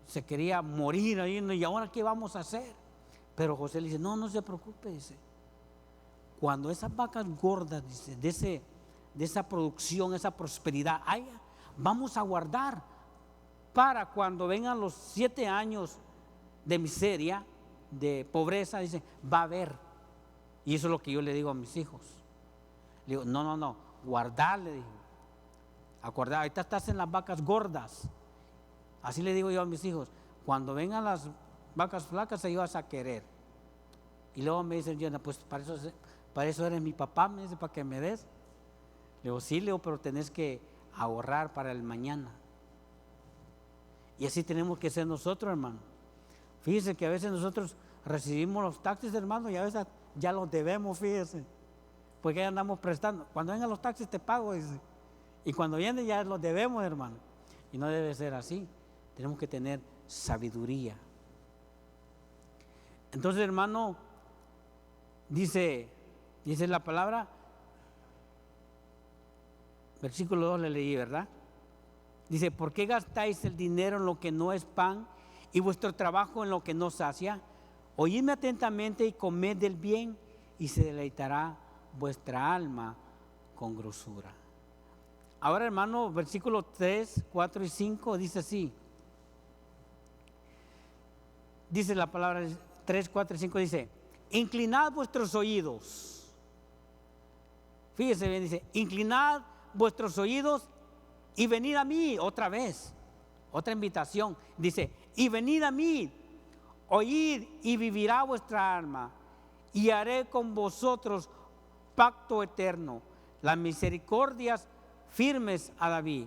se quería morir ahí, y ahora ¿qué vamos a hacer? Pero José le dice, no se preocupe, dice, cuando esas vacas gordas, dice, de esa producción, esa prosperidad haya, vamos a guardar para cuando vengan los 7 años de miseria, de pobreza, dice, va a haber. Y eso es lo que yo le digo a mis hijos. Le digo, no, guardar, le digo. Acordar, ahorita estás en las vacas gordas. Así le digo yo a mis hijos, cuando vengan las vacas flacas, ahí vas a querer. Y luego me dicen, pues para eso eres mi papá, me dice, para que me des. Le digo, sí, Leo, pero tenés que ahorrar para el mañana. Y así tenemos que ser nosotros, hermano. Fíjese que a veces nosotros recibimos los taxis, hermano, y a veces ya los debemos, fíjese. Porque ya andamos prestando. Cuando vengan los taxis te pago, dice. Y cuando vienen ya los debemos, hermano. Y no debe ser así. Tenemos que tener sabiduría. Entonces, hermano, dice la palabra, versículo 2 le leí, ¿verdad? Dice, ¿por qué gastáis el dinero en lo que no es pan y vuestro trabajo en lo que no sacia? Oídme atentamente y comed del bien, y se deleitará vuestra alma con grosura. Ahora, hermano, versículos 3, 4 y 5 dice así. Dice la palabra 3, 4 y 5, dice, inclinad vuestros oídos. Fíjese bien, dice, inclinad vuestros oídos y venid a mí otra vez. Otra invitación. Dice, y venid a mí, oíd y vivirá vuestra alma, y haré con vosotros pacto eterno, las misericordias firmes a David.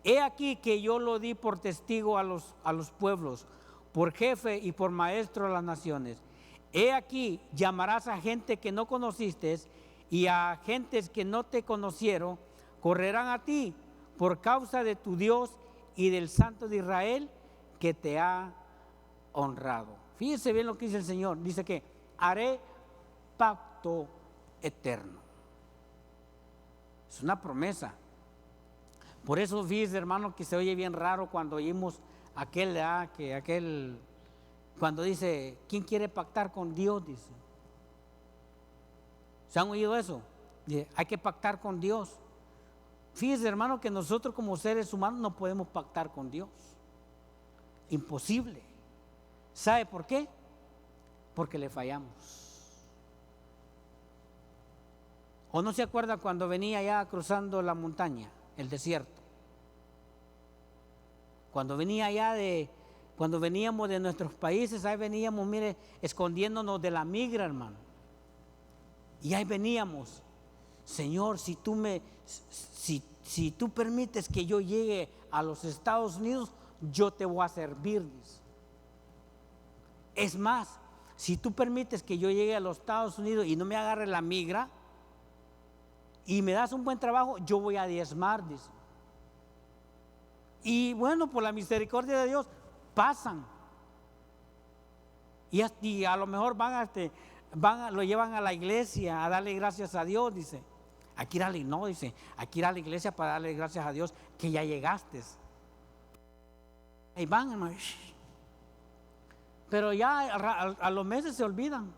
He aquí que yo lo di por testigo a los pueblos, por jefe y por maestro a las naciones. He aquí llamarás a gente que no conociste, y a gentes que no te conocieron, correrán a ti por causa de tu Dios y del Santo de Israel que te ha honrado. Fíjense bien lo que dice el Señor. Dice que haré pacto eterno. Es una promesa. Por eso fíjense, hermano, que se oye bien raro cuando oímos aquel cuando dice, ¿quién quiere pactar con Dios? Dice. ¿Se han oído eso? Dice, hay que pactar con Dios. Fíjense, hermano, que nosotros como seres humanos no podemos pactar con Dios. Imposible. ¿Sabe por qué? Porque le fallamos. ¿O no se acuerda cuando venía ya cruzando la montaña, el desierto? Cuando veníamos de nuestros países, ahí veníamos, mire, escondiéndonos de la migra, hermano. Y ahí veníamos. Señor, si tú permites que yo llegue a los Estados Unidos, yo te voy a servir. Dice. Es más, si tú permites que yo llegue a los Estados Unidos y no me agarre la migra y me das un buen trabajo, yo voy a diezmar. Dice. Y bueno, por la misericordia de Dios, pasan. Y a lo mejor lo llevan a la iglesia a darle gracias a Dios, dice. Hay que ir a la iglesia para darle gracias a Dios que ya llegaste. Ahí van, hermano. Pero ya a los meses se olvidan.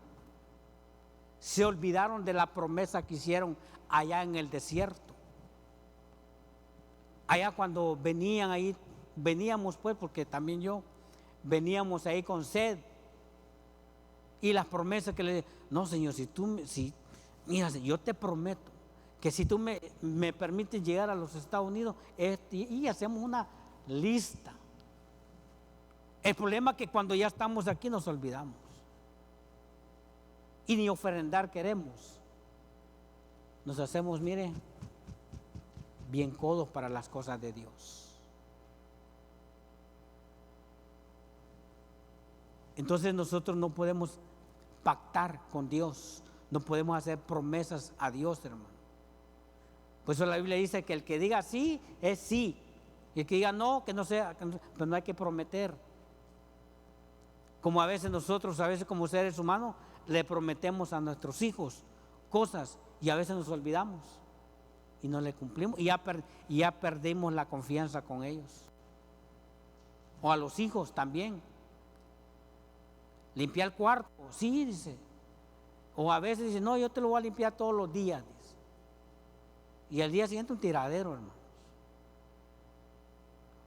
Se olvidaron de la promesa que hicieron allá en el desierto. Allá cuando veníamos pues, porque también veníamos ahí con sed. Y las promesas que le dije, no, Señor, mira, yo te prometo que si tú me permites llegar a los Estados Unidos, y hacemos una lista. El problema es que cuando ya estamos aquí nos olvidamos. Y ni ofrendar queremos. Nos hacemos, mire, bien codos para las cosas de Dios. Entonces nosotros no podemos pactar con Dios, no podemos hacer promesas a Dios, hermano. Por eso la Biblia dice que el que diga sí, es sí. Y el que diga no, que no sea, pero no hay que prometer. Como a veces nosotros, como seres humanos, le prometemos a nuestros hijos cosas y a veces nos olvidamos y no le cumplimos y ya perdimos la confianza con ellos. O a los hijos también. Limpiar el cuarto, sí, dice. O a veces dice, no, yo te lo voy a limpiar todos los días, dice. Y al día siguiente un tiradero, hermanos.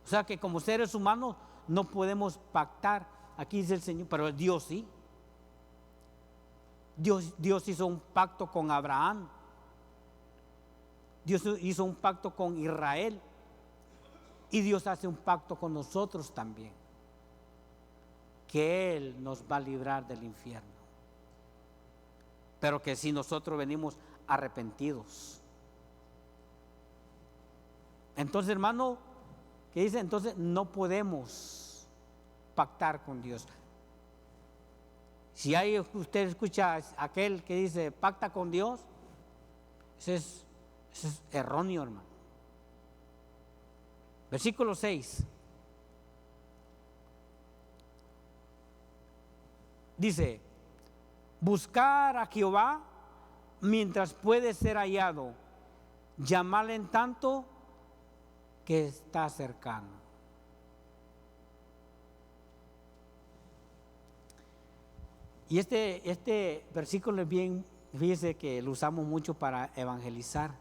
O sea que como seres humanos no podemos pactar. Aquí dice el Señor, pero Dios sí. Dios hizo un pacto con Abraham. Dios hizo un pacto con Israel. Y Dios hace un pacto con nosotros también. Que Él nos va a librar del infierno. Pero que si nosotros venimos arrepentidos. Entonces, hermano, ¿qué dice? Entonces no podemos pactar con Dios. Si hay, usted escucha a aquel que dice pacta con Dios, ese es erróneo, hermano. Versículo 6. Dice, buscar a Jehová mientras puede ser hallado, llamarle en tanto que está cercano. Y este versículo es bien, fíjese que lo usamos mucho para evangelizar.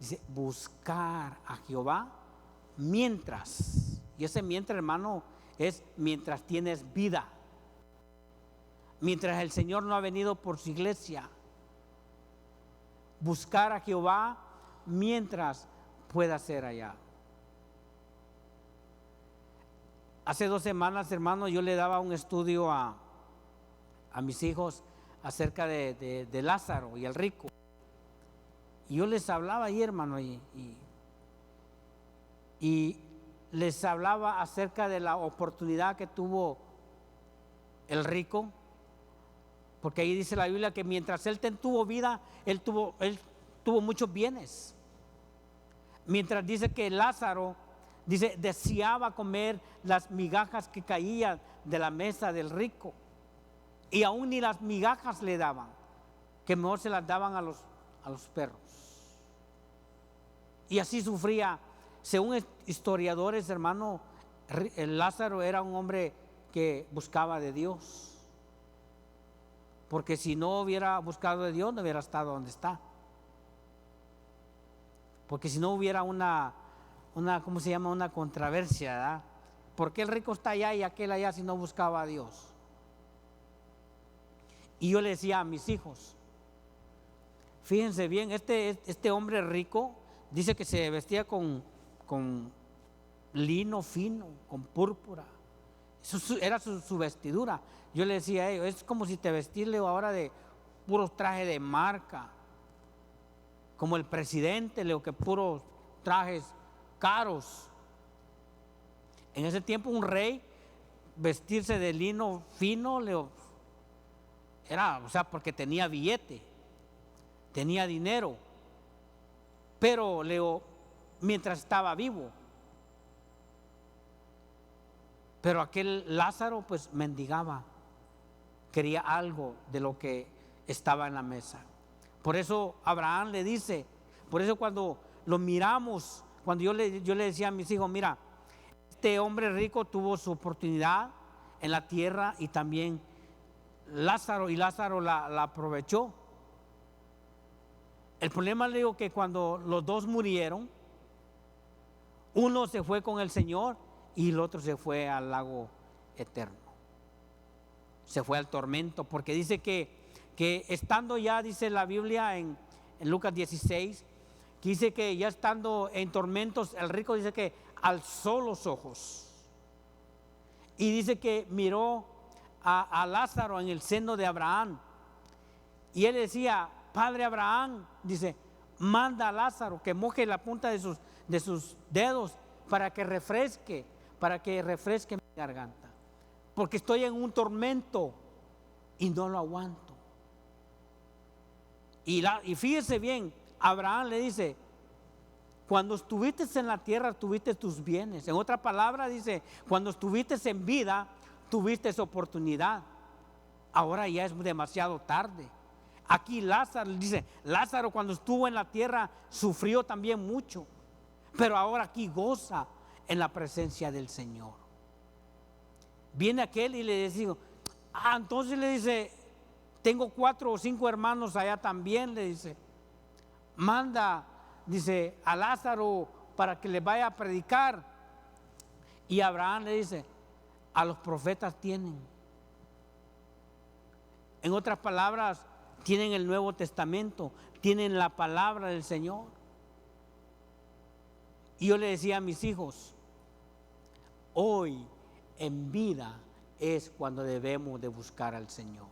Dice, buscar a Jehová mientras. Y ese mientras, hermano, es mientras tienes vida. Mientras el Señor no ha venido por su iglesia. Buscar a Jehová mientras pueda ser hallado. Hace 2 semanas, hermano, yo le daba un estudio a mis hijos acerca de Lázaro y el rico. Y yo les hablaba ahí, hermano, y les hablaba acerca de la oportunidad que tuvo el rico, porque ahí dice la Biblia que mientras él tuvo vida, él tuvo muchos bienes. Mientras dice que Lázaro, dice, deseaba comer las migajas que caían de la mesa del rico, y aún ni las migajas le daban, que mejor se las daban a los perros. Y así sufría. Según historiadores, hermano, Lázaro era un hombre que buscaba de Dios, porque si no hubiera buscado de Dios, no hubiera estado donde está. Porque si no hubiera una ¿cómo se llama? Una controversia, ¿verdad? ¿Por qué el rico está allá y aquel allá si no buscaba a Dios? Y yo le decía a mis hijos, fíjense bien, este hombre rico dice que se vestía con lino fino, con púrpura. Eso era su vestidura. Yo le decía a ellos, es como si te vestirle ahora de puros trajes de marca, como el presidente, Leo, que puros trajes caros. En ese tiempo un rey vestirse de lino fino, Leo, era, o sea, porque tenía billete, tenía dinero, pero Leo, mientras estaba vivo. Pero aquel Lázaro pues mendigaba, quería algo de lo que estaba en la mesa. Por eso Abraham le dice, por eso cuando lo miramos, cuando yo le decía a mis hijos, mira, este hombre rico tuvo su oportunidad en la tierra y también Lázaro la aprovechó. El problema, le digo, que cuando los dos murieron, uno se fue con el Señor y el otro se fue al lago eterno, se fue al tormento, porque dice que estando ya, dice la Biblia en Lucas 16, que dice que ya estando en tormentos, el rico dice que alzó los ojos y dice que miró a Lázaro en el seno de Abraham, y él decía, Padre Abraham, dice, manda a Lázaro que moje la punta de sus dedos para que refresque mi garganta, porque estoy en un tormento y no lo aguanto. Y fíjese bien, Abraham le dice, cuando estuviste en la tierra tuviste tus bienes. En otra palabra dice, cuando estuviste en vida tuviste esa oportunidad. Ahora ya es demasiado tarde. Aquí Lázaro dice, Lázaro cuando estuvo en la tierra sufrió también mucho, pero ahora aquí goza en la presencia del Señor. Viene aquel y le dice, entonces le dice, tengo 4 o 5 hermanos allá también, le dice, manda, dice, a Lázaro para que le vaya a predicar. Y Abraham le dice, a los profetas tienen. En otras palabras, tienen el Nuevo Testamento, tienen la palabra del Señor. Y yo le decía a mis hijos, hoy en vida es cuando debemos de buscar al Señor.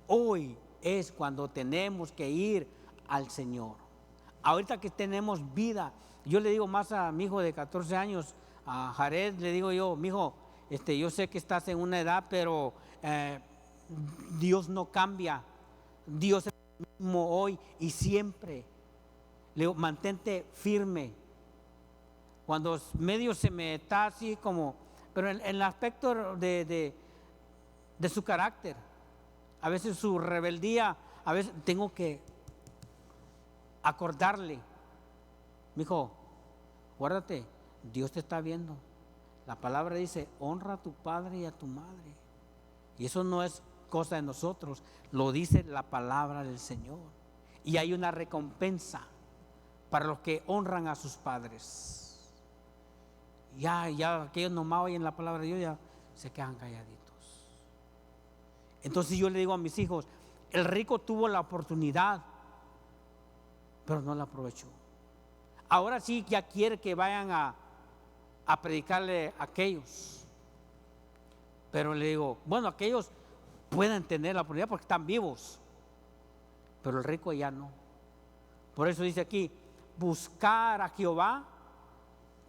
Hoy es cuando tenemos que ir al Señor. Ahorita que tenemos vida, yo le digo más a mi hijo de 14 años, a Jared, le digo yo, mi hijo, yo sé que estás en una edad, pero Dios no cambia. Dios es el mismo hoy y siempre. Le digo, mantente firme. Cuando medio se me está así como, pero en el aspecto de su carácter, a veces su rebeldía, a veces tengo que acordarle, mi hijo, guárdate, Dios te está viendo. La palabra dice, honra a tu padre y a tu madre. Y eso no es cosa de nosotros, lo dice la palabra del Señor. Y hay una recompensa para los que honran a sus padres. Ya aquellos nomás oyen la palabra de Dios, ya se quedan calladitos. Entonces yo le digo a mis hijos, el rico tuvo la oportunidad, pero no la aprovechó. Ahora sí ya quiere que vayan a predicarle a aquellos. Pero le digo, bueno, aquellos pueden tener la oportunidad porque están vivos, pero el rico ya no. Por eso dice aquí, buscar a Jehová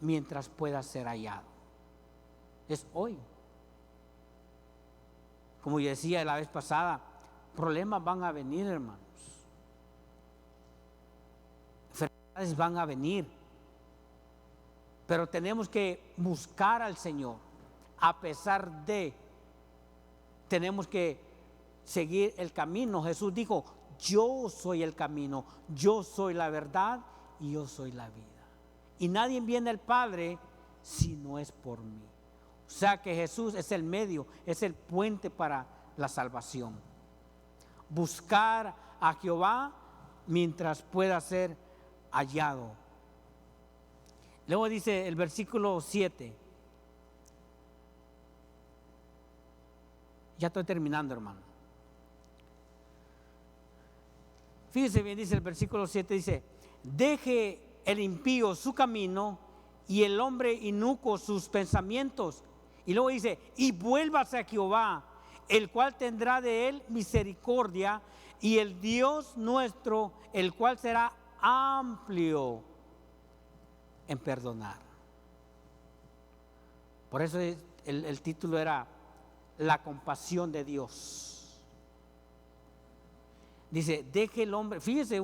mientras pueda ser hallado. Es hoy. Como yo decía la vez pasada, problemas van a venir, hermanos. Enfermedades van a venir. Pero tenemos que buscar al Señor. A pesar de, tenemos que seguir el camino. Jesús dijo, yo soy el camino, yo soy la verdad y yo soy la vida. Y nadie viene al Padre si no es por mí. O sea que Jesús es el medio, es el puente para la salvación. Buscar a Jehová mientras pueda ser hallado. Luego dice el versículo 7. Ya estoy terminando, hermano. Fíjese bien, dice el versículo 7, dice, deje el impío su camino y el hombre inicuo sus pensamientos. Y luego dice, y vuélvase a Jehová, el cual tendrá de él misericordia, y el Dios nuestro, el cual será amplio en perdonar. Por eso el título era la compasión de Dios. Dice, deje el hombre, fíjese,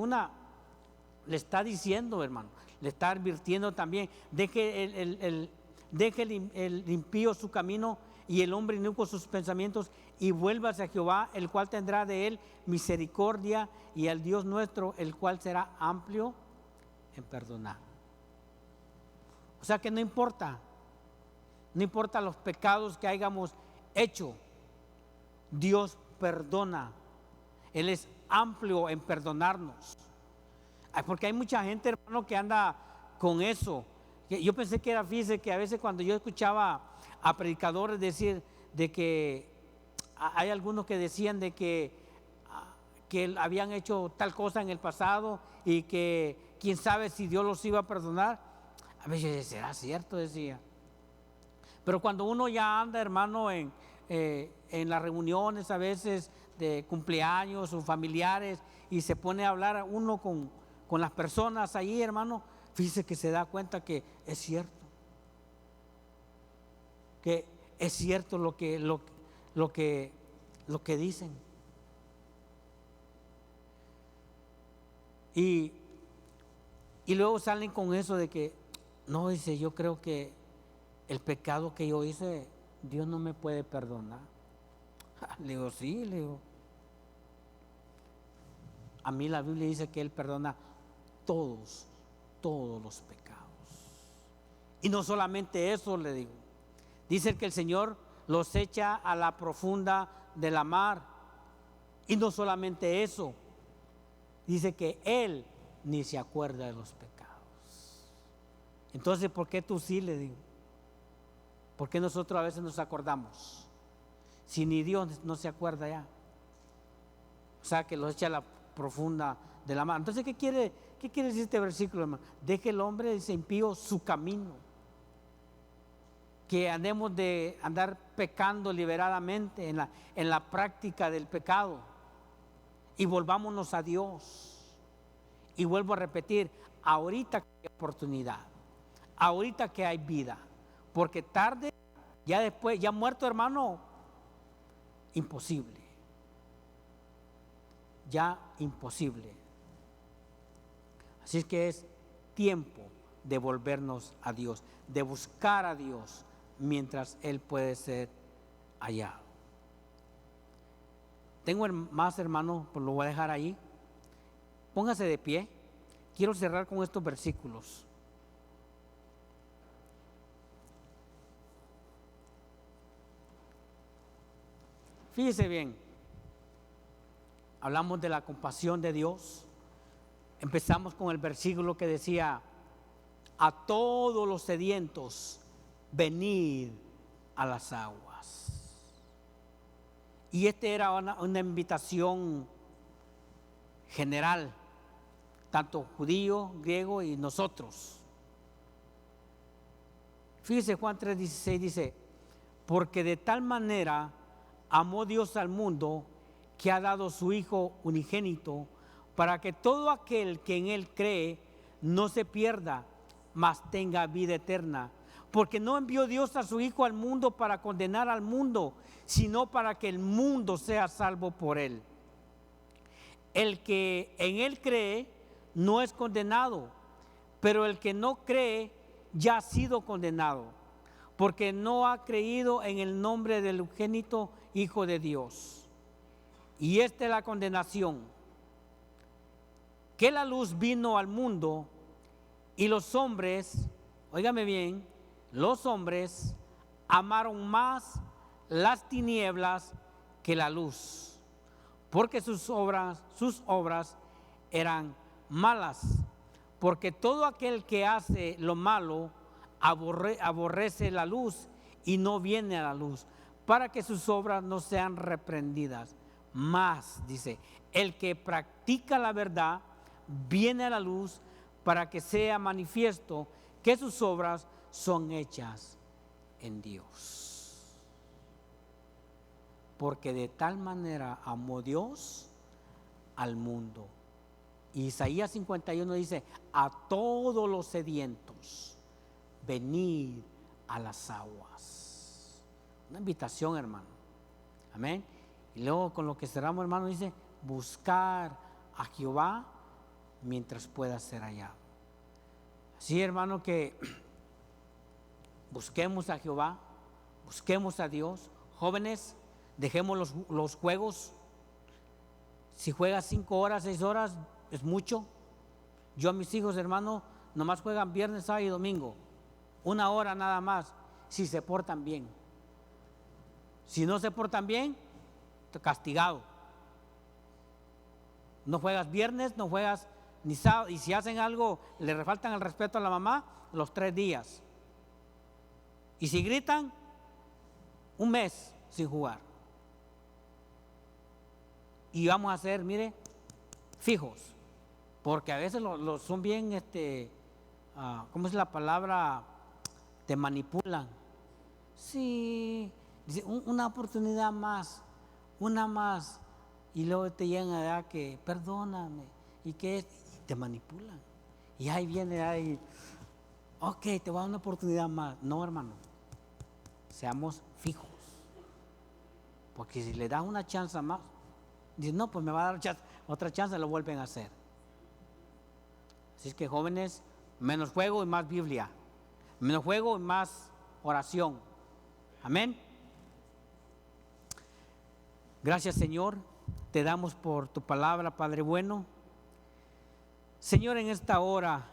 le está diciendo, hermano, le está advirtiendo también, deje el impío su camino y el hombre inicuo sus pensamientos, y vuélvase a Jehová, el cual tendrá de él misericordia, y al Dios nuestro, el cual será amplio en perdonar. O sea que no importa los pecados que hayamos hecho, Dios perdona. Él es amplio en perdonarnos. Porque hay mucha gente, hermano, que anda con eso. Yo pensé que era, fíjese, que a veces cuando yo escuchaba a predicadores decir de que hay algunos que decían de que habían hecho tal cosa en el pasado y que quién sabe si Dios los iba a perdonar. A veces, ¿será cierto? Decía. Pero cuando uno ya anda, hermano, en las reuniones a veces de cumpleaños o familiares y se pone a hablar uno con las personas ahí, hermano, fíjese que se da cuenta que es cierto. Que es cierto lo que dicen. Y luego salen con eso de que, no, dice, yo creo que el pecado que yo hice, Dios no me puede perdonar. Le digo, sí, le digo. A mí la Biblia dice que Él perdona todos los pecados. Y no solamente eso, le digo. Dice que el Señor los echa a la profunda de la mar. Y no solamente eso. Dice que Él ni se acuerda de los pecados. Entonces, ¿por qué tú sí, le digo? ¿Por qué nosotros a veces nos acordamos? Si ni Dios no se acuerda ya. O sea, que los echa a la profunda de la mar. Entonces, ¿qué quiere decir este versículo, hermano? Deje el hombre, dice, impío su camino. Que andemos de andar pecando liberadamente en la práctica del pecado. Y volvámonos a Dios. Y vuelvo a repetir, ahorita que hay oportunidad, ahorita que hay vida, porque tarde, ya después, ya muerto, hermano, imposible. Ya imposible. Así es que es tiempo de volvernos a Dios, de buscar a Dios mientras Él puede ser hallado. Tengo más, hermano, pues lo voy a dejar ahí. Póngase de pie. Quiero cerrar con estos versículos. Fíjese bien, hablamos de la compasión de Dios. Empezamos con el versículo que decía, a todos los sedientos, venid a las aguas. Y esta era una invitación general. tanto judío, griego y nosotros. Fíjese, Juan 3:16 dice, porque de tal manera amó Dios al mundo que ha dado su Hijo unigénito, para que todo aquel que en Él cree no se pierda, mas tenga vida eterna. Porque no envió Dios a su Hijo al mundo para condenar al mundo, sino para que el mundo sea salvo por Él. El que en Él cree no es condenado, pero el que no cree ya ha sido condenado, porque no ha creído en el nombre del unigénito Hijo de Dios. Y esta es la condenación, que la luz vino al mundo y los hombres, óigame bien, los hombres amaron más las tinieblas que la luz, porque sus obras eran malas. Porque todo aquel que hace lo malo aborrece la luz y no viene a la luz, para que sus obras no sean reprendidas. Más, dice, el que practica la verdad viene a la luz para que sea manifiesto que sus obras son hechas en Dios. Porque de tal manera amó Dios al mundo. Isaías 51 dice, a todos los sedientos, venid a las aguas. Una invitación, hermano. Amén. Y luego con lo que cerramos, hermano, dice, buscar a Jehová mientras pueda ser hallado. Así, hermano, que busquemos a Jehová, busquemos a Dios. Jóvenes, dejemos los juegos. Si juegas 5 horas, 6 horas, es mucho. Yo a mis hijos, hermano, nomás juegan viernes, sábado y domingo. 1 hora nada más, si se portan bien. Si no se portan bien, castigado. No juegas viernes, no juegas ni sábado. Y si hacen algo, le faltan el respeto a la mamá, los 3 días. Y si gritan, 1 mes sin jugar. Y vamos a ser, mire, fijos. Porque a veces los son bien, ¿cómo es la palabra? Te manipulan. Sí, dice, una oportunidad más, una más. Y luego te llegan a dar que, perdóname, y que te manipulan. Y ahí viene, ok, te voy a dar una oportunidad más. No, hermano, seamos fijos. Porque si le das una chance más, dice, no, pues me va a dar otra chance, lo vuelven a hacer. Así es que, jóvenes, menos juego y más Biblia. Menos juego y más oración. Amén. Gracias, Señor. Te damos por tu palabra, Padre bueno. Señor, en esta hora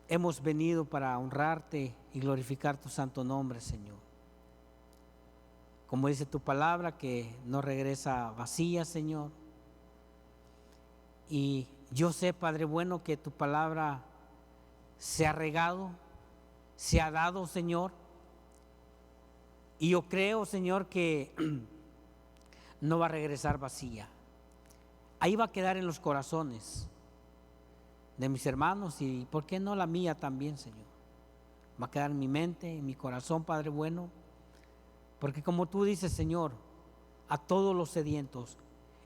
hemos venido para honrarte y glorificar tu santo nombre, Señor. Como dice tu palabra, que no regresa vacía, Señor. Y yo sé, Padre bueno, que tu palabra se ha regado, se ha dado, Señor. Y yo creo, Señor, que no va a regresar vacía. Ahí va a quedar en los corazones de mis hermanos y, ¿por qué no la mía también, Señor? Va a quedar en mi mente, en mi corazón, Padre bueno. Porque como tú dices, Señor, a todos los sedientos,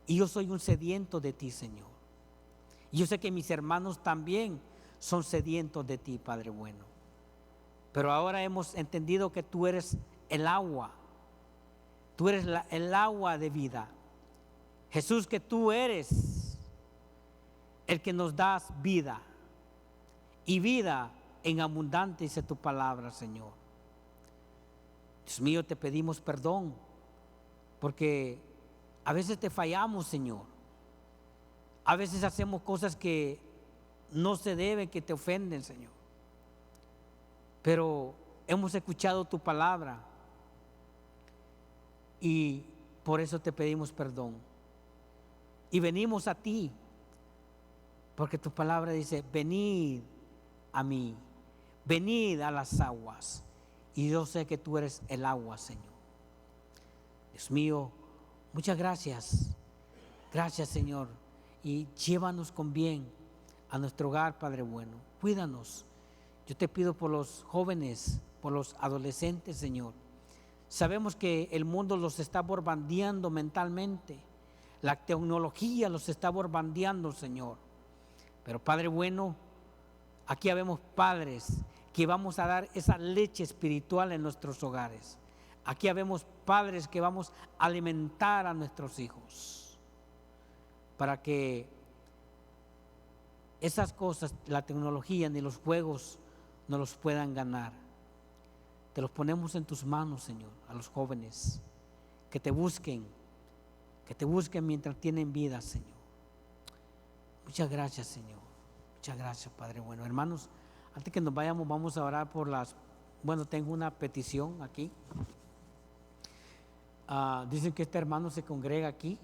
y yo soy un sediento de ti, Señor. Y yo sé que mis hermanos también son sedientos de ti, Padre bueno. Pero ahora hemos entendido que tú eres el agua. Tú eres el agua de vida. Jesús, que tú eres el que nos das vida. Y vida en abundante, dice tu palabra, Señor. Dios mío, te pedimos perdón. Porque a veces te fallamos, Señor. A veces hacemos cosas que no se deben, que te ofenden, Señor. Pero hemos escuchado tu palabra y por eso te pedimos perdón. Y venimos a ti, porque tu palabra dice, venid a mí, venid a las aguas. Y yo sé que tú eres el agua, Señor. Dios mío, muchas gracias. Gracias, Señor. y llévanos con bien a nuestro hogar, Padre bueno. Cuídanos. Yo te pido por los jóvenes, por los adolescentes, Señor. Sabemos que el mundo los está bombardeando mentalmente. La tecnología los está bombardeando, Señor. Pero Padre bueno, aquí habemos padres que vamos a dar esa leche espiritual en nuestros hogares. Aquí habemos padres que vamos a alimentar a nuestros hijos para que esas cosas, la tecnología ni los juegos no los puedan ganar. Te los ponemos en tus manos, Señor, a los jóvenes, que te busquen mientras tienen vida, Señor. Muchas gracias, Señor. Muchas gracias, Padre bueno. Hermanos, antes que nos vayamos, vamos a orar por tengo una petición aquí. Dicen que este hermano se congrega aquí